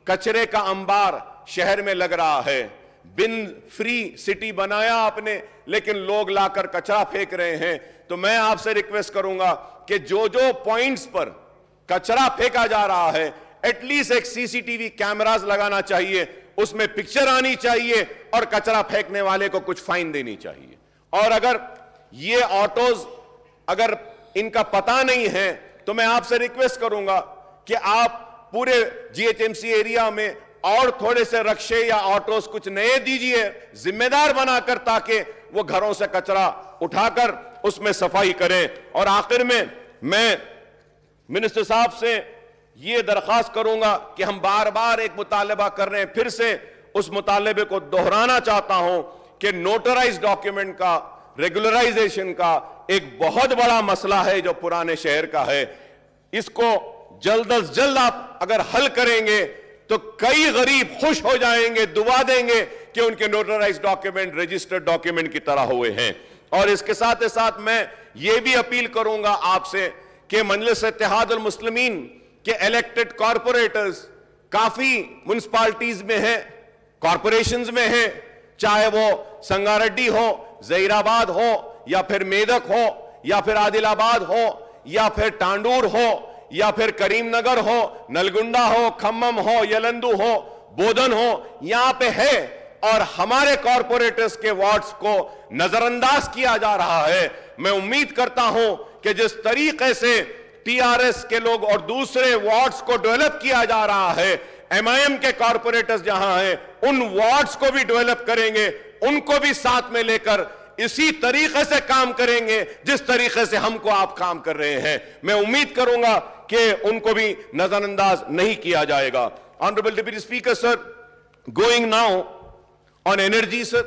कचरे का अंबार शहर में लग रहा है। बिन फ्री सिटी बनाया आपने लेकिन लोग लाकर कचरा फेंक रहे हैं। तो मैं आपसे रिक्वेस्ट करूंगा कि जो जो पॉइंट्स पर कचरा फेंका जा रहा है एटलीस्ट एक सीसीटीवी कैमरास लगाना चाहिए, उसमें पिक्चर आनी चाहिए और कचरा फेंकने वाले को कुछ फाइन देनी चाहिए। और अगर ये ऑटोज अगर इनका पता नहीं है तो मैं आपसे रिक्वेस्ट करूंगा कि आप पूरे जीएचएमसी एरिया में और थोड़े से रक्शे या ऑटोज कुछ नए दीजिए जिम्मेदार बनाकर, ताकि वो घरों से कचरा उठाकर उसमें सफाई करें। और आखिर में मैं मिनिस्टर साहब से ये दरखास्त करूंगा कि हम बार बार एक मुतालबा कर रहे हैं, फिर से उस मुतालबे को दोहराना चाहता हूं कि नोटराइज्ड डॉक्यूमेंट का, रेगुलराइजेशन का एक बहुत बड़ा मसला है जो पुराने शहर का है। इसको जल्द अज जल्द आप अगर हल करेंगे तो कई गरीब खुश हो जाएंगे, दुआ देंगे कि उनके नोटराइज्ड डॉक्यूमेंट रजिस्टर्ड डॉक्यूमेंट की तरह हुए हैं। और इसके साथ ही साथ मैं ये भी अपील करूंगा आपसे कि मजलिस इत्तेहादुल मुस्लिमीन के इलेक्टेड कॉरपोरेटर्स काफी म्युनिसिपैलिटीज में हैं, कॉरपोरेशंस में हैं, चाहे वो संगारेड्डी हो, जहीराबाद हो, या फिर मेदक हो, या फिर आदिलाबाद हो, या फिर टांडूर हो, या फिर करीमनगर हो, नलगुंडा हो, खम्मम हो, यलंदू हो, बोधन हो, यहां पे है। और हमारे कॉरपोरेटर्स के वार्ड्स को नजरअंदाज किया जा रहा है। मैं उम्मीद करता हूं कि जिस तरीके से टीआरएस के लोग और दूसरे वार्ड्स को डेवलप किया जा रहा है, एमआईएम के कॉरपोरेटर्स जहां हैं उन वार्ड्स को भी डेवलप करेंगे, उनको भी साथ में लेकर इसी तरीके से काम करेंगे जिस तरीके से हमको आप काम कर रहे हैं। मैं उम्मीद करूंगा कि उनको भी नजरअंदाज नहीं किया जाएगा। Honourable deputy speaker sir, going now on energy, sir.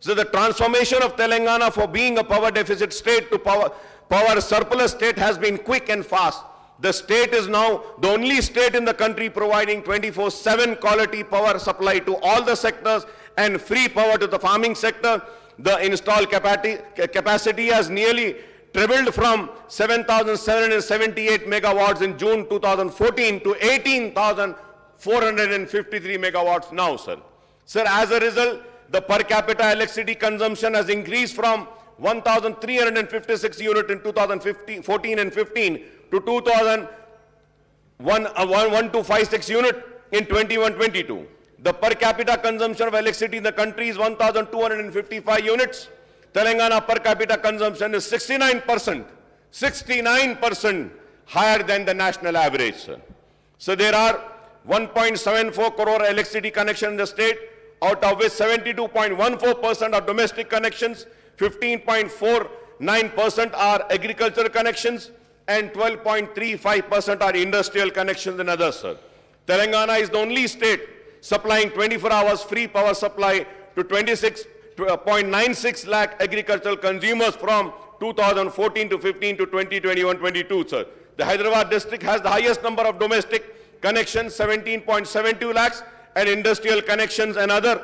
So the transformation of Telangana for being a power deficit state to power surplus state has been quick and fast. The state is now the only state in the country providing 24/7 quality power supply to all the sectors and free power to the farming sector. The installed capacity has nearly tripled from 7,778 megawatts in June 2014 to 18,453 megawatts now, sir. Sir, as a result, the per capita electricity consumption has increased from 1,356 units in 2014 and 15 to 2,1256 units in 21-22. The per capita consumption of electricity in the country is 1,255 units. Telangana per capita consumption is 69% higher than the national average, sir. So there are 1.74 crore electricity connections in the state, out of which 72.14% are domestic connections, 15.49% are agricultural connections, and 12.35% are industrial connections and others, sir. Telangana is the only state supplying 24 hours free power supply to 26.96 lakh agricultural consumers from 2014 to 15 to 2021-22, sir. The Hyderabad district has the highest number of domestic connections, 17.72 lakhs, and industrial connections another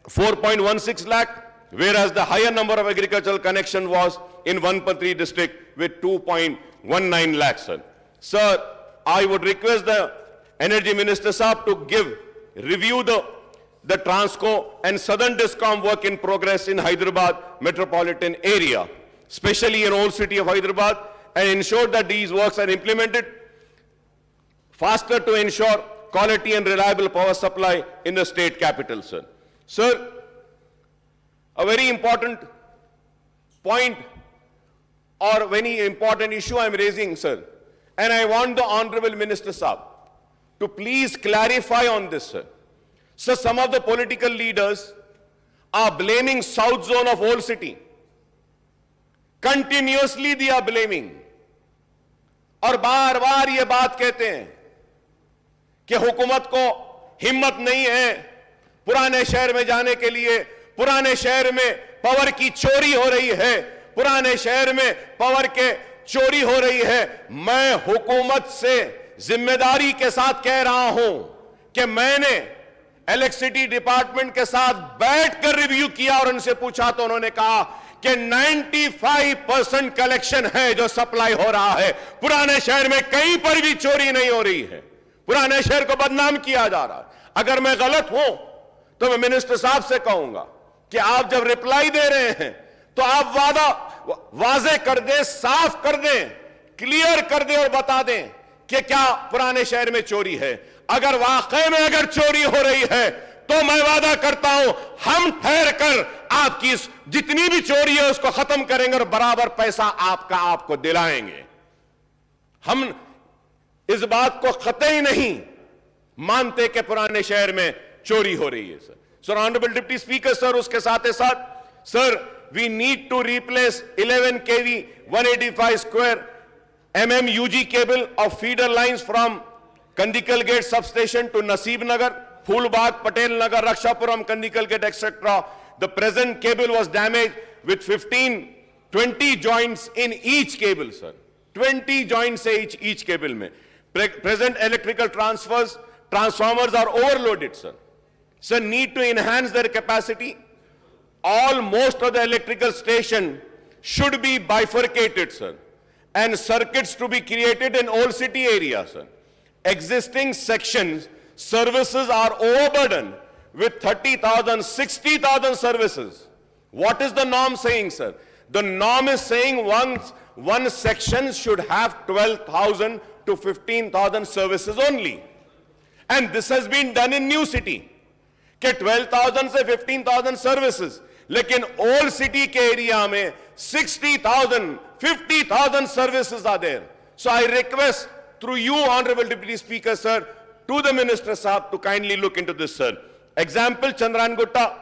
4.16 lakh, whereas the higher number of agricultural connections was in Vanpatri district with 2.19 lakhs, sir. Sir, I would request the Energy Minister Saab to review the Transco and Southern Discom work in progress in Hyderabad metropolitan area, especially in old city of Hyderabad, and ensure that these works are implemented faster to ensure quality and reliable power supply in the state capital, sir. Sir, a very important point or very important issue I am raising, sir, and I want the Honorable Minister Saab to please clarify on this, sir. So some of the political leaders are blaming South Zone of Old City continuously they are blaming, और बार बार ये बात कहते हैं कि हुकूमत को हिम्मत नहीं है पुराने शहर में जाने के लिए, पुराने शहर में पावर की चोरी हो रही है, पुराने शहर में पावर के चोरी हो रही है। मैं हुकूमत से जिम्मेदारी के साथ कह रहा हूं कि मैंने इलेक्ट्रिसिटी डिपार्टमेंट के साथ बैठकर रिव्यू किया और उनसे पूछा तो उन्होंने कहा कि 95% कलेक्शन है जो सप्लाई हो रहा है, पुराने शहर में कहीं पर भी चोरी नहीं हो रही है, पुराने शहर को बदनाम किया जा रहा है। अगर मैं गलत हूं तो मैं मिनिस्टर साहब से कहूंगा कि आप जब रिप्लाई दे रहे हैं तो आप वाजे कर दें, साफ कर दें, क्लियर कर दें और बता दें कि क्या पुराने शहर में चोरी है। अगर वाकई में अगर चोरी हो रही है तो मैं वादा करता हूं हम ठहर कर आपकी जितनी भी चोरी है उसको खत्म करेंगे और बराबर पैसा आपको दिलाएंगे। हम इस बात को कतई नहीं मानते कि पुराने शहर में चोरी हो रही है। Sir honourable deputy speaker sir, उसके साथ sir we need to replace 11 kV 185 square mm UG cable of feeder lines from Kandikal Gate substation to Naseeb Nagar, Phulbagh, Patel Nagar, Rakshapuram, Kandikal Gate, etc. The present cable was damaged with 20 joints in each cable, sir. 20 joints each cable में. Present electrical transformers are overloaded, sir. Sir, need to enhance their capacity. Most of the electrical station should be bifurcated, sir, and circuits to be created in old city area, sir. Existing sections services are overburdened with 30,000, 60,000 services. What is the norm saying, sir? The norm is saying one section should have 12,000 to 15,000 services only. And this has been done in new city. कि 12,000 से 15,000 services, लेकिन old city के area में 60,000, 50,000 services are there. So I request through you honourable deputy speaker sir to the minister sahab to kindly look into this, sir. Example, Chandranagutta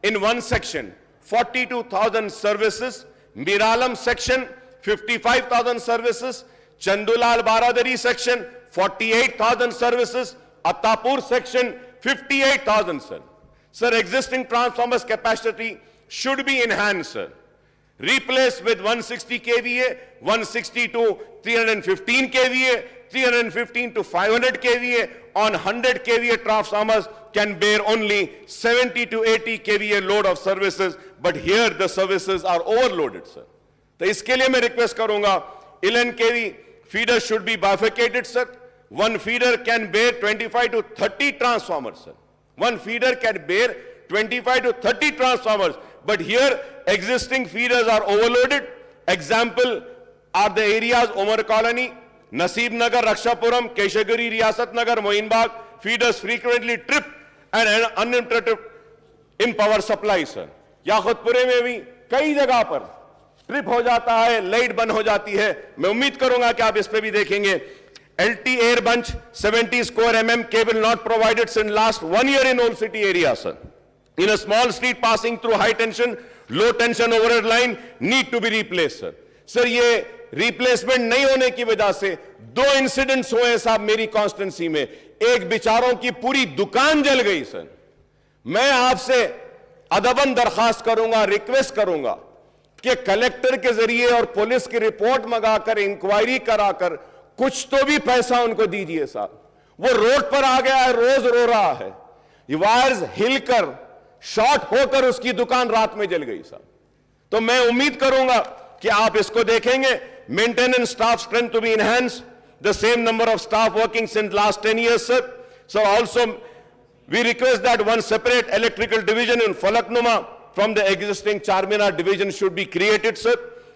in one section 42,000 services, Miralam section 55,000 services, Chandulal Baradari section 48,000 services, Attapur section 58,000, sir. Sir, existing transformers capacity should be enhanced, sir. Replaced with 160 kVA, 160 to 315 kVA, 315 to 500 kVA. On 100 kVA transformers can bear only 70 to 80 kVA load of services, but here the services are overloaded, sir. तो इसके लिए मैं request करूंगा 11 kV feeder should be bifurcated, sir. One feeder can bear 25 to 30 transformers, sir. One feeder can bear 25 to 30 transformers, but here existing feeders are overloaded. Example are the areas Omar Colony, Naseeb Nagar, Rakshapuram, Keshagiri, Riyasat Nagar, Mohin Bagh. Feeders frequently trip and uninterrupted in power supply, sir. याखुदपुरे में भी कई जगह पर trip हो जाता है, light बंद हो जाती है. मैं उम्मीद करूंगा कि आप इस पे भी देखेंगे. LT air bunch 70 square mm cable not provided since last 1 year in old city area, sir. In a small street passing through high tension, low tension overhead line need to be replaced, sir. Sir, ये replacement नहीं होने की वजह से 2 incidents हुए हैं साहब मेरी कॉन्स्टिट्यूंसी में. एक बेचारों की पूरी दुकान जल गई, सर. मैं आपसे अदबन दरखास्त करूंगा, रिक्वेस्ट करूंगा कि कलेक्टर के जरिए और पुलिस की रिपोर्ट मंगाकर इंक्वायरी कराकर कुछ तो भी पैसा उनको दीजिए साहब. वो रोड पर आ गया है, रोज रो रहा है. वायर्स हिलकर शॉर्ट होकर उसकी दुकान रात में जल गई साहब. तो मैं उम्मीद करूंगा कि आप इसको देखेंगे. Maintenance staff strength to be enhanced. The same number of staff working since last 10 years, sir. So also we request that one separate electrical division in Falaknuma from the existing Charminar division should be created, sir.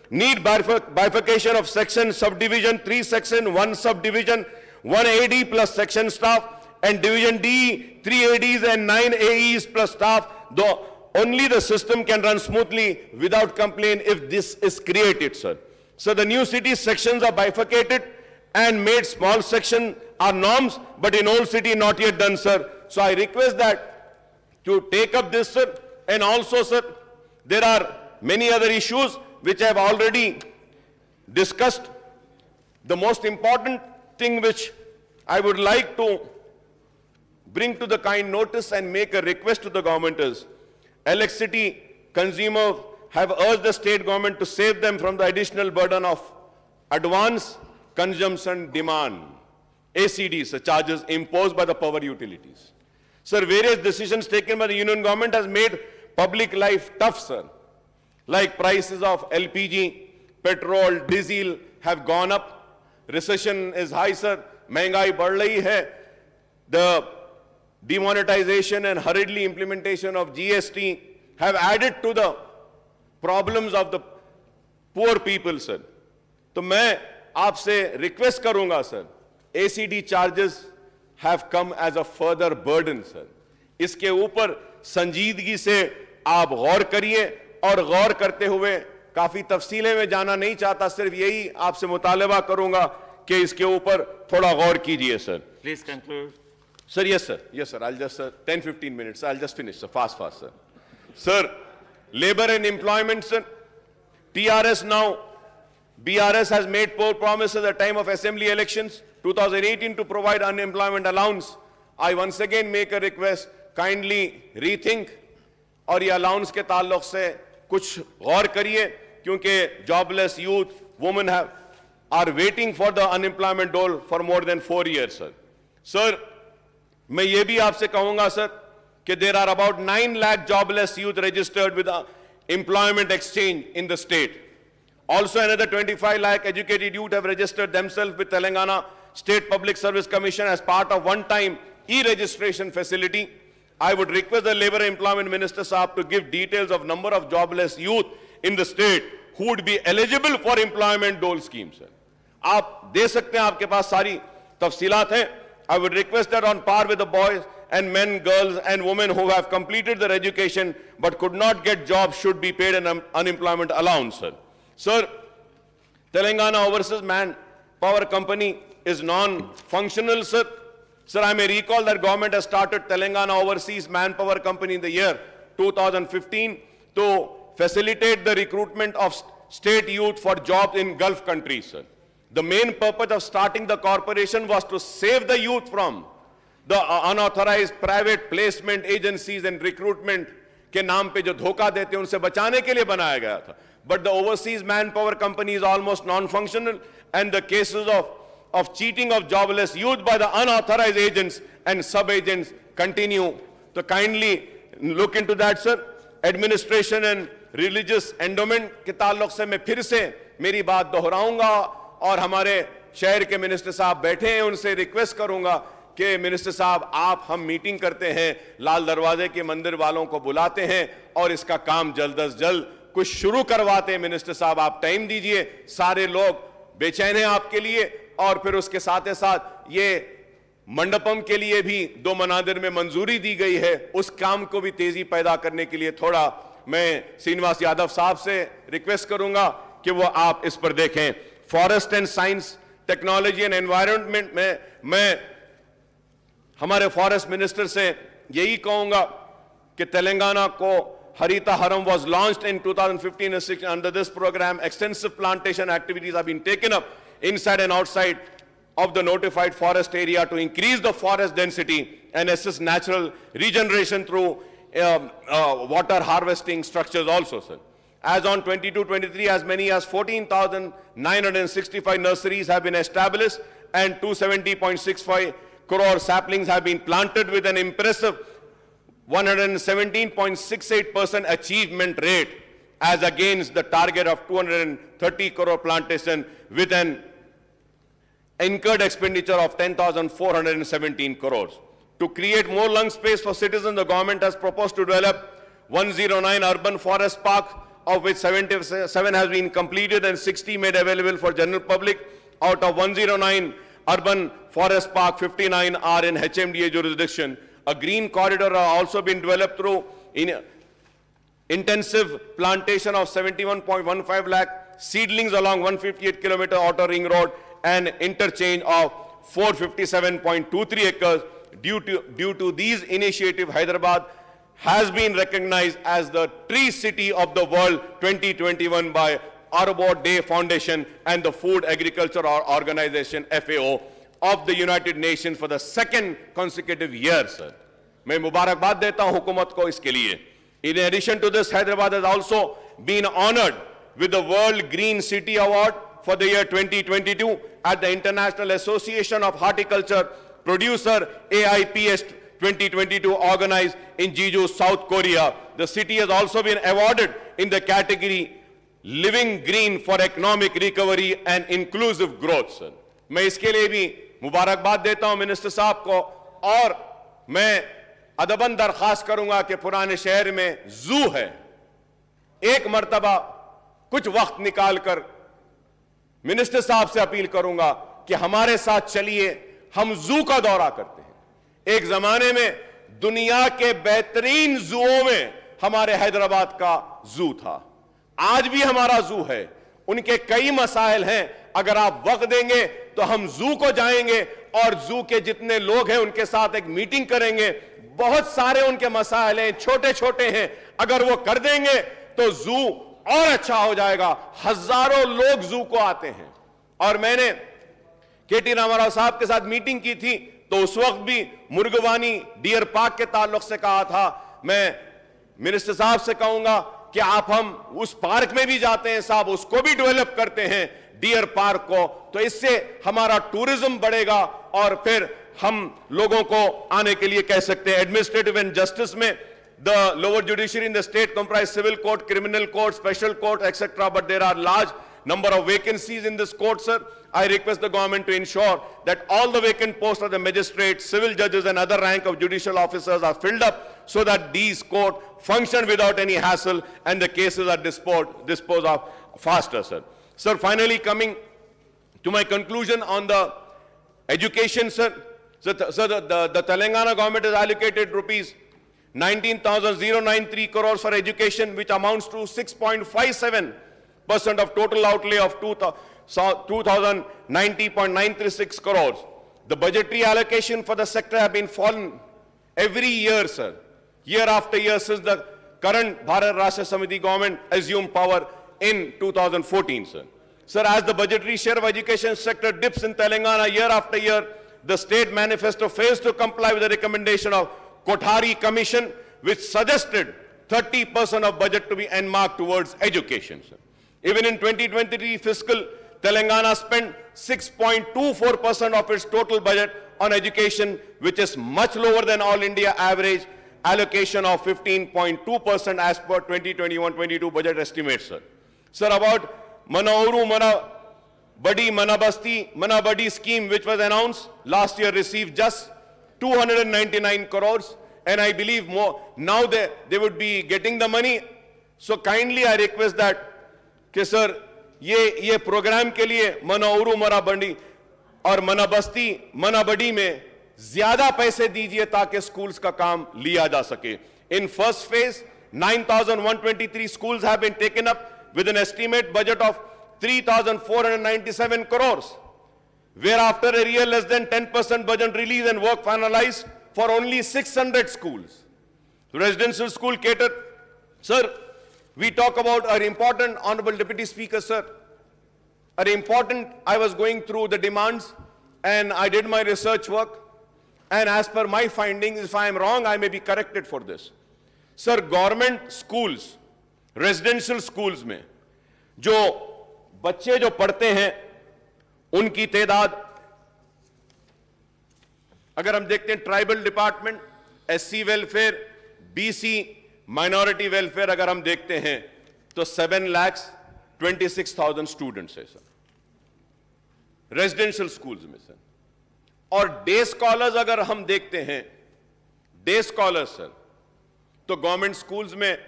Need bifurcation of section, subdivision, 3 section, 1 subdivision, 1 AD plus section staff, and division D, 3 ADs and 9 AEs plus staff. Though only the system can run smoothly without complaint if this is created, sir. So the new city sections are bifurcated and made small section are norms, but in old city not yet done, sir. So I request that to take up this, sir. And also, sir, there are many other issues which I've already discussed. The most important thing which I would like to bring to the kind notice and make a request to the government is, electricity consumers have urged the state government to save them from the additional burden of advance consumption demand, ACDs, charges imposed by the power utilities. Sir, various decisions taken by the union government has made public life tough, sir. Like prices of LPG, petrol, diesel have gone up. Recession is high, sir. Mehengai बढ़ रही है. The demonetization and hurriedly implementation of GST have added to the problems of the poor people, sir. तो मैं आपसे request करूंगा, sir. ACD charges have come as a further burden, sir. इसके ऊपर संजीदगी से आप गौर करिए और गौर करते हुए काफी तफसीलें में जाना नहीं चाहता, सिर्फ यही आपसे मुतालबा करूंगा कि इसके ऊपर थोड़ा गौर कीजिए, sir. Please conclude. Sir, yes, sir. Yes, sir. I'll just, sir, 10-15 minutes. I'll just finish, sir. Fast, sir. Sir, labor and employment, sir. TRS now, BRS has made poor promises at the time of assembly elections, 2018, to provide unemployment allowance. I once again make a request, kindly rethink और ये allowance के ताल्लुक से कुछ गौर करिए, क्योंकि jobless youth, women are waiting for the unemployment dole for more than 4 years, sir. Sir, मैं ये भी आपसे कहूंगा, sir, कि there are about 9 lakh jobless youth registered with the employment exchange in the state. Also, another 25 lakh educated youth have registered themselves with Telangana State Public Service Commission as part of one-time e-registration facility. I would request the Labour and Employment Minister Saab to give details of number of jobless youth in the state who would be eligible for employment dole scheme, sir. आप दे सकते हैं, आपके पास सारी तफसीलात हैं. I would request that on par with the boys and men, girls and women who have completed their education but could not get jobs should be paid an unemployment allowance, sir. Sir, Telangana Overseas Manpower Company is non-functional, sir. Sir, I may recall that government has started Telangana Overseas Manpower Company in the year 2015 to facilitate the recruitment of state youth for jobs in Gulf countries, sir. The main purpose of starting the corporation was to save the youth from the unauthorized private placement agencies and recruitment के नाम पे जो धोखा देते हैं उनसे बचाने के लिए बनाया गया था. But the overseas manpower company is almost non-functional, and the cases of cheating of jobless youth by the unauthorized agents and sub-agents continue. So kindly look into that, sir. Administration and religious endowment के ताल्लुक से मैं फिर से मेरी बात दोहराऊंगा और हमारे शहर के मिनिस्टर साहब बैठे हैं, उनसे रिक्वेस्ट करूंगा कि मिनिस्टर साहब, आप हम मीटिंग करते हैं, लाल दरवाजे के मंदिर वालों को बुलाते हैं और इसका काम जल्द अज जल्द कुछ शुरू करवाते हैं. मिनिस्टर साहब, आप टाइम दीजिए, सारे लोग बेचैन हैं आपके लिए. और फिर उसके साथ साथ ये मंडपम के लिए भी 2 मनादिर में मंजूरी दी गई है, उस काम को भी तेजी पैदा करने के लिए थोड़ा मैं श्रीनिवास यादव साहब से रिक्वेस्ट करूंगा कि वो आप इस पर देखें. Forest and science technology and environment में मैं हमारे फॉरेस्ट मिनिस्टर से यही कहूंगा कि तेलंगाना को Harita Haram was launched in 2015 and 16. Under this program, extensive plantation activities have been taken up inside and outside of the notified forest area to increase the forest density and assist natural regeneration through water harvesting structures also, sir. As on 22-23, as many as 14,965 nurseries have been established and 270.65 crore saplings have been planted with an impressive 117.68% achievement rate as against the target of 230 crore plantation with an incurred expenditure of 10,417 crores. To create more lung space for citizens, the government has proposed to develop 109 urban forest parks, of which 77 has been completed and 60 made available for general public. Out of 109 urban forest park, 59 are in HMDA jurisdiction. A green corridor has also been developed through intensive plantation of 71.15 lakh seedlings along 158-kilometer outer ring road and interchange of 457.23 acres. Due to these initiatives, Hyderabad has been recognized as the Tree City of the World 2021 by Arbor Day Foundation and the Food Agriculture Organization FAO of the United Nations for the second consecutive year, sir. मैं मुबारकबाद देता हूं हुकूमत को इसके लिए. In addition to this, Hyderabad has also been honored with the World Green City Award for the year 2022 at the International Association of Horticulture Producer AIPS 2022 organized in Jeju, South Korea. The city has also been awarded in the category Living Green for Economic Recovery and Inclusive Growth, sir. मैं इसके लिए भी मुबारकबाद देता हूं minister साहब को और मैं अदबन दरखास्त करूंगा कि पुराने शहर में जू है, एक मर्तबा कुछ वक्त निकालकर मिनिस्टर साहब से अपील करूंगा कि हमारे साथ चलिए, हम जू का दौरा करते हैं. एक जमाने में दुनिया के बेहतरीन जूओं में हमारे हैदराबाद का जू था, आज भी हमारा जू है. उनके कई मसाइल हैं, अगर आप वक्त देंगे तो हम जू को जाएंगे और जू के जितने लोग हैं उनके साथ एक मीटिंग करेंगे. बहुत सारे उनके मसाइल हैं, छोटे छोटे हैं, अगर वो कर देंगे तो जू और अच्छा हो जाएगा. हजारों लोग जू को आते हैं और मैंने केटी रामाराव साहब के साथ मीटिंग की थी तो उस वक्त भी मुर्गवानी डियर पार्क के ताल्लुक से कहा था. मैं मिनिस्टर साहब से कहूंगा कि आप हम उस पार्क में भी जाते हैं साहब, उसको भी डेवलप करते हैं डियर पार्क को, तो इससे हमारा टूरिज्म बढ़ेगा और फिर हम लोगों को आने के लिए कह सकते हैं. एडमिनिस्ट्रेटिव एंड जस्टिस में the lower judiciary in the state comprise civil court, criminal court, special court, etc. But there are large number of vacancies in this court, sir. I request the government to ensure that all the vacant posts of the magistrates, civil judges and other rank of judicial officers are filled up so that these courts function without any hassle and the cases are disposed of faster, sir. Sir, finally coming to my conclusion on the education, sir. So, the Telangana government has allocated rupees 19,093 crores for education, which amounts to 6.57% of total outlay of 2,090.936 crores. The budgetary allocation for the sector have been fallen every year, sir, year after year since the current Bharat Rashtra Samiti government assumed power in 2014, sir. Sir, as the budgetary share of education sector dips in Telangana year after year, the state manifesto fails to comply with the recommendation of Kothari Commission, which suggested 30% of budget to be earmarked towards education, sir. Even in 2023 fiscal, Telangana spent 6.24% of its total budget on education, which is much lower than all India average allocation of 15.2% as per 2021-22 budget estimates, sir. Sir, about Manauru, Manabadi scheme, which was announced last year, received just 299 crores, and I believe more now they would be getting the money. So kindly I request that कि sir ये programme के लिए मनाउरू मनाबडी और मनाबडी में ज्यादा पैसे दीजिए ताकि स्कूल्स का काम लिया जा सके. In first phase, 9,123 schools have been taken up with an estimate budget of 3,497 crores. Whereafter a real less than 10% budget release and work finalized for only 600 schools. The residential school catered. Sir, we talk about our important, Honorable Deputy Speaker, sir. I was going through the demands and I did my research work. And as per my findings, if I am wrong, I may be corrected for this. Sir, government schools, residential schools में जो बच्चे जो पढ़ते हैं उनकी तादाद, अगर हम देखते हैं tribal department, SC welfare, BC minority welfare, अगर हम देखते हैं तो 7,26,000 स्टूडेंट्स है सर रेजिडेंशियल स्कूल्स में सर. और डे स्कॉलर्स अगर हम देखते हैं, डे स्कॉलर्स सर, तो गवर्नमेंट स्कूल्स में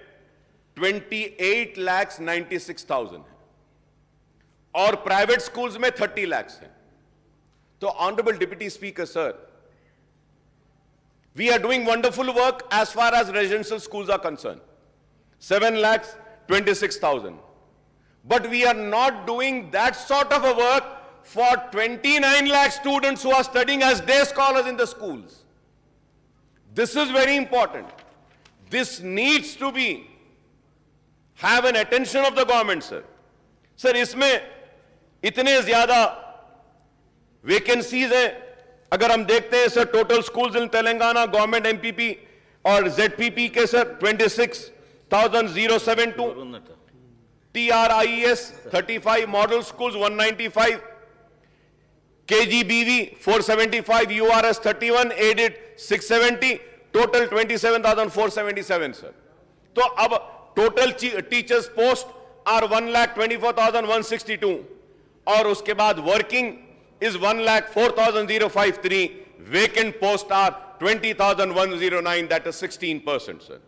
28,96,000 है और प्राइवेट स्कूल्स में 30 लाख है. तो honourable deputy speaker sir, we are doing wonderful work as far as residential schools are concerned, 7,26,000. But we are not doing that sort of a work for 29 lakh students who are studying as day scholars in the schools. This is very important. This needs to be have an attention of the government, sir. Sir, इसमें इतने ज्यादा vacancies हैं. अगर हम देखते हैं sir, total schools in Telangana government MPP और ZPP के sir 26,072, TRIES 35, model schools 195, KGBV 475, URS 31, aided 670, total 27,477 sir. तो अब टोटल टीचर्स पोस्ट आर 1,24,162 और उसके बाद working is 1,04,053. Vacant posts are 20,109. That is 16%, sir.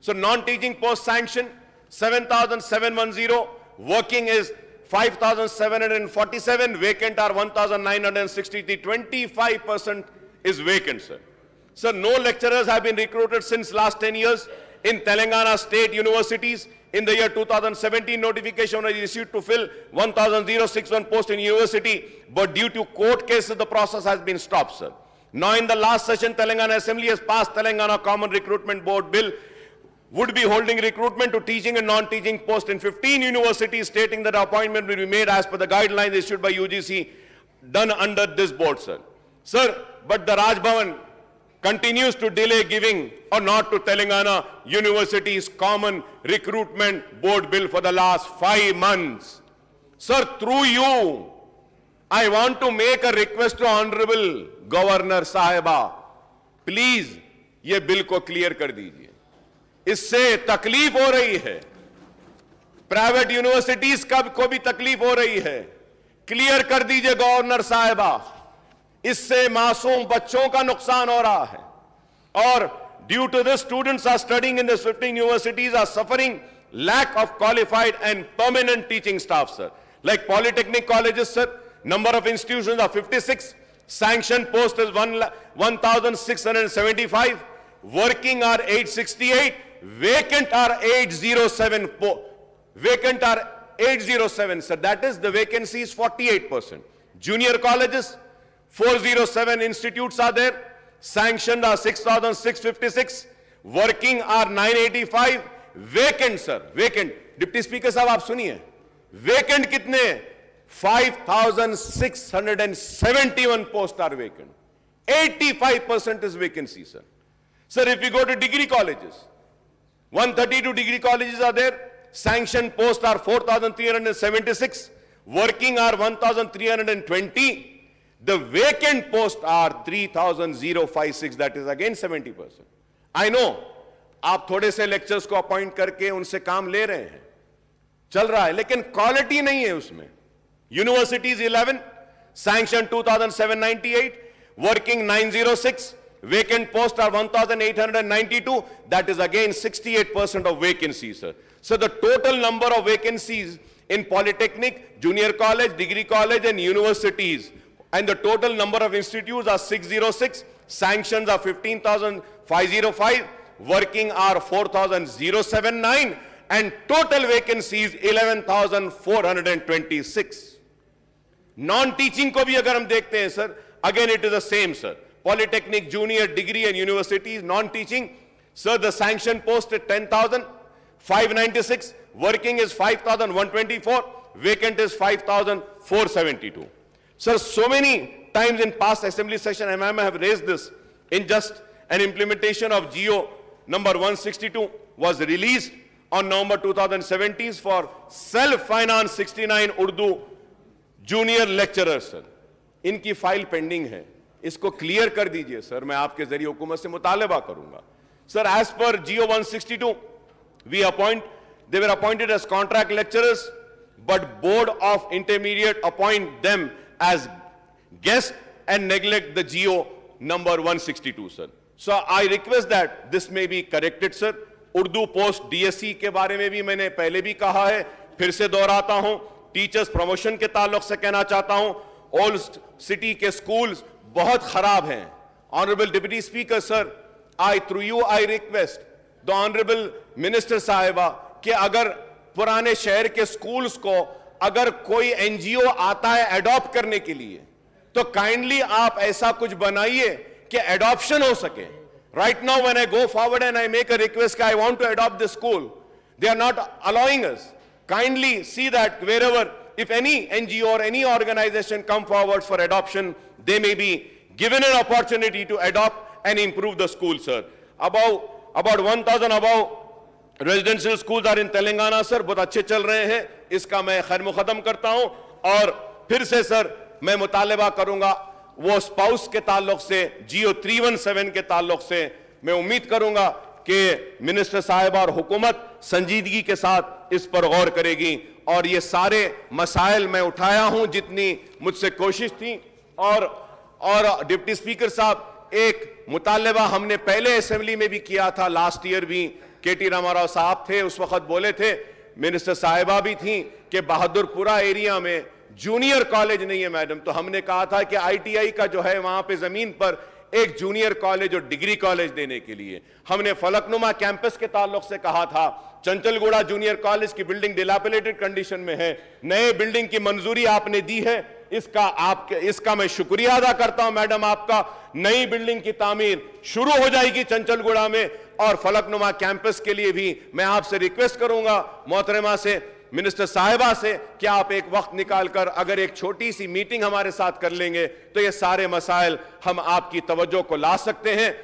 So non-teaching post sanction 7,710. Working is 5,747. Vacant are 1,963. 25% is vacant, sir. So no lecturers have been recruited since last 10 years in Telangana state universities. In the year 2017, notification was issued to fill 1,061 posts in university, but due to court cases, the process has been stopped, sir. Now, in the last session, Telangana Assembly has passed Telangana Common Recruitment Board Bill, would be holding recruitment to teaching and non-teaching posts in 15 universities, stating that appointment will be made as per the guidelines issued by UGC, done under this board, sir. Sir, but the Raj Bhavan continues to delay giving or not to Telangana University's Common Recruitment Board Bill for the last 5 months. Sir, through you, I want to make a request to Honorable Governor Sahiba. Please, ये bill को clear कर दीजिए. इससे तकलीफ हो रही है, private universities को भी तकलीफ हो रही है. क्लियर कर दीजिए गवर्नर साहिबा. इससे मासूम बच्चों का नुकसान हो रहा है और due to this students are studying in this 15 universities are suffering lack of qualified and permanent teaching staff, sir. Like polytechnic colleges, sir, number of institutions are 56, sanctioned post is 1,675, working are 868, vacant are 807, vacant are 807, sir. That is, the vacancy is 48%. Junior colleges, 407 institutes are there, sanctioned are 6,656, working are 985, vacant, sir, vacant. Deputy Speaker साहब आप सुनिए, vacant कितने? 5,671 posts are vacant. 85% is vacancy, sir. Sir, if we go to degree colleges, 132 degree colleges are there, sanctioned posts are 4,376, working are 1,320, the vacant posts are 3,056, that is again 70%. I know, आप थोड़े से lectures को appoint करके उनसे काम ले रहे हैं, चल रहा है, लेकिन क्वालिटी नहीं है उसमें. Universities 11, sanction 2,798, working 906, vacant posts are 1,892, that is again 68% of vacancies, sir. So the total number of vacancies in polytechnic, junior college, degree college and universities, and the total number of institutes are 606, sanctions are 15,505, working are 4,079, and total vacancies 11,426. Non-teaching को भी अगर हम देखते हैं sir, again it is the same, sir. Polytechnic, junior, degree and universities, non-teaching, sir, the sanction post is 10,596, working is 5,124, vacant is 5,472. Sir, so many times in past assembly session, I have raised this in just an implementation of GO number 162 was released on November 2017 for self-finance 69 Urdu junior lecturers, sir. इनकी file pending है, इसको clear कर दीजिए sir. मैं आपके जरिए हुकूमत से मुतालबा करूंगा. Sir, as per GO 162, they were appointed as contract lecturers, but Board of Intermediate appoint them as guests and neglect the GO number 162, sir. So I request that this may be corrected, sir. Urdu post DSC के बारे में भी मैंने पहले भी कहा है, फिर से दोहराता हूं. टीचर्स प्रमोशन के ताल्लुक से कहना चाहता हूं, ओल्ड सिटी के स्कूल्स बहुत खराब हैं. Honourable deputy speaker sir, through you I request the honourable minister साहिबा कि अगर पुराने शहर के स्कूल्स को अगर कोई NGO आता है अडॉप्ट करने के लिए, तो काइंडली आप ऐसा कुछ बनाइए कि एडॉप्शन हो सके. Right now, when I go forward and I make a request, I want to adopt this school, they are not allowing us. Kindly see that wherever, if any NGO or any organization come forward for adoption, they may be given an opportunity to adopt and improve the school, sir. About 1,000 above residential schools are in Telangana, sir. बहुत अच्छे चल रहे हैं. इसका मैं खैर मुकदम करता हूं. और फिर से सर मैं मुतालिबा करूंगा वो स्पाउस के ताल्लुक से, जियो 317 के ताल्लुक से मैं उम्मीद करूंगा कि मिनिस्टर साहिबा और हुकूमत संजीदगी के साथ इस पर गौर करेगी और ये सारे मसाइल मैं उठाया हूं जितनी मुझसे कोशिश थी. और डिप्टी स्पीकर साहब, एक मुतालिबा हमने पहले असेंबली में भी किया था, लास्ट ईयर भी केटी रामाराव साहब थे, उस वक्त बोले थे, मिनिस्टर साहिबा भी थी कि बहादुरपुरा एरिया में जूनियर कॉलेज नहीं है मैडम. तो हमने कहा था कि आईटीआई का जो है वहां पे जमीन पर एक जूनियर कॉलेज और डिग्री कॉलेज देने के लिए हमने फलकनुमा कैंपस के ताल्लुक से कहा था. चंचलगुड़ा जूनियर कॉलेज की बिल्डिंग डिलैपिलेटेड कंडीशन में है, नए बिल्डिंग की मंजूरी आपने दी है, इसका मैं शुक्रिया अदा करता हूं मैडम. आपका नई बिल्डिंग की तामीर शुरू हो जाएगी चंचलगुड़ा में. और फलकनुमा कैंपस के लिए भी मैं आपसे रिक्वेस्ट करूंगा मोहतरमा से, मिनिस्टर साहिबा से, कि आप एक वक्त निकालकर अगर एक छोटी सी मीटिंग हमारे साथ कर लेंगे तो ये सारे मसाइल हम आपकी तवज्जो को ला सकते हैं.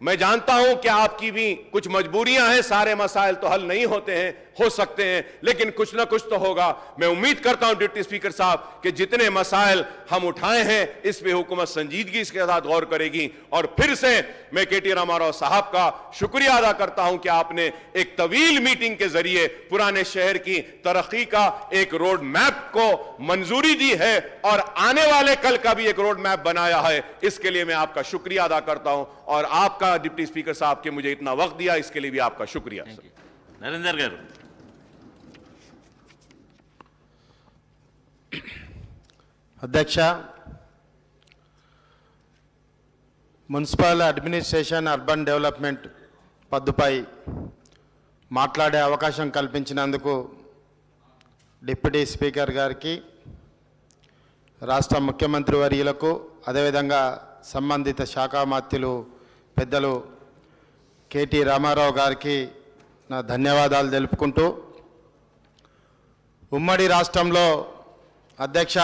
मैं जानता हूं कि आपकी भी कुछ मजबूरियां हैं, सारे मसाइल तो हल नहीं होते हैं, हो सकते हैं, लेकिन कुछ ना कुछ तो होगा. मैं उम्मीद करता हूं डिप्टी स्पीकर साहब कि जितने मसाइल हम उठाए हैं इस पे हुकूमत संजीदगी के साथ गौर करेगी. और फिर से मैं केटी रामाराव साहब का शुक्रिया अदा करता हूं कि आपने एक तवील मीटिंग के जरिए पुराने शहर की तरक्की का एक रोड मैप को मंजूरी दी है और आने वाले कल का भी एक रोड मैप बनाया है. इसके लिए मैं आपका शुक्रिया अदा करता हूं और आपका डिप्टी स्पीकर साहब के मुझे इतना वक्त दिया इसके लिए भी आपका शुक्रिया. नरेंद्र गारू. అధ్యక్ష, మున్సిపల్ అడ్మినిస్ట్రేషన్ అర్బన్ డెవలప్మెంట్ పద్దుపై మాట్లాడే అవకాశం కల్పించినందుకు డిప్యూటీ స్పీకర్ గారికి, రాష్ట్ర ముఖ్యమంత్రి వర్యులకు, అదేవిధంగా సంబంధిత శాఖ మంత్రులు పెద్దలు కేటీ రామారావు గారికి నా ధన్యవాదాలు తెలుపుకుంటూ, ఉమ్మడి రాష్ట్రంలో అధ్యక్ష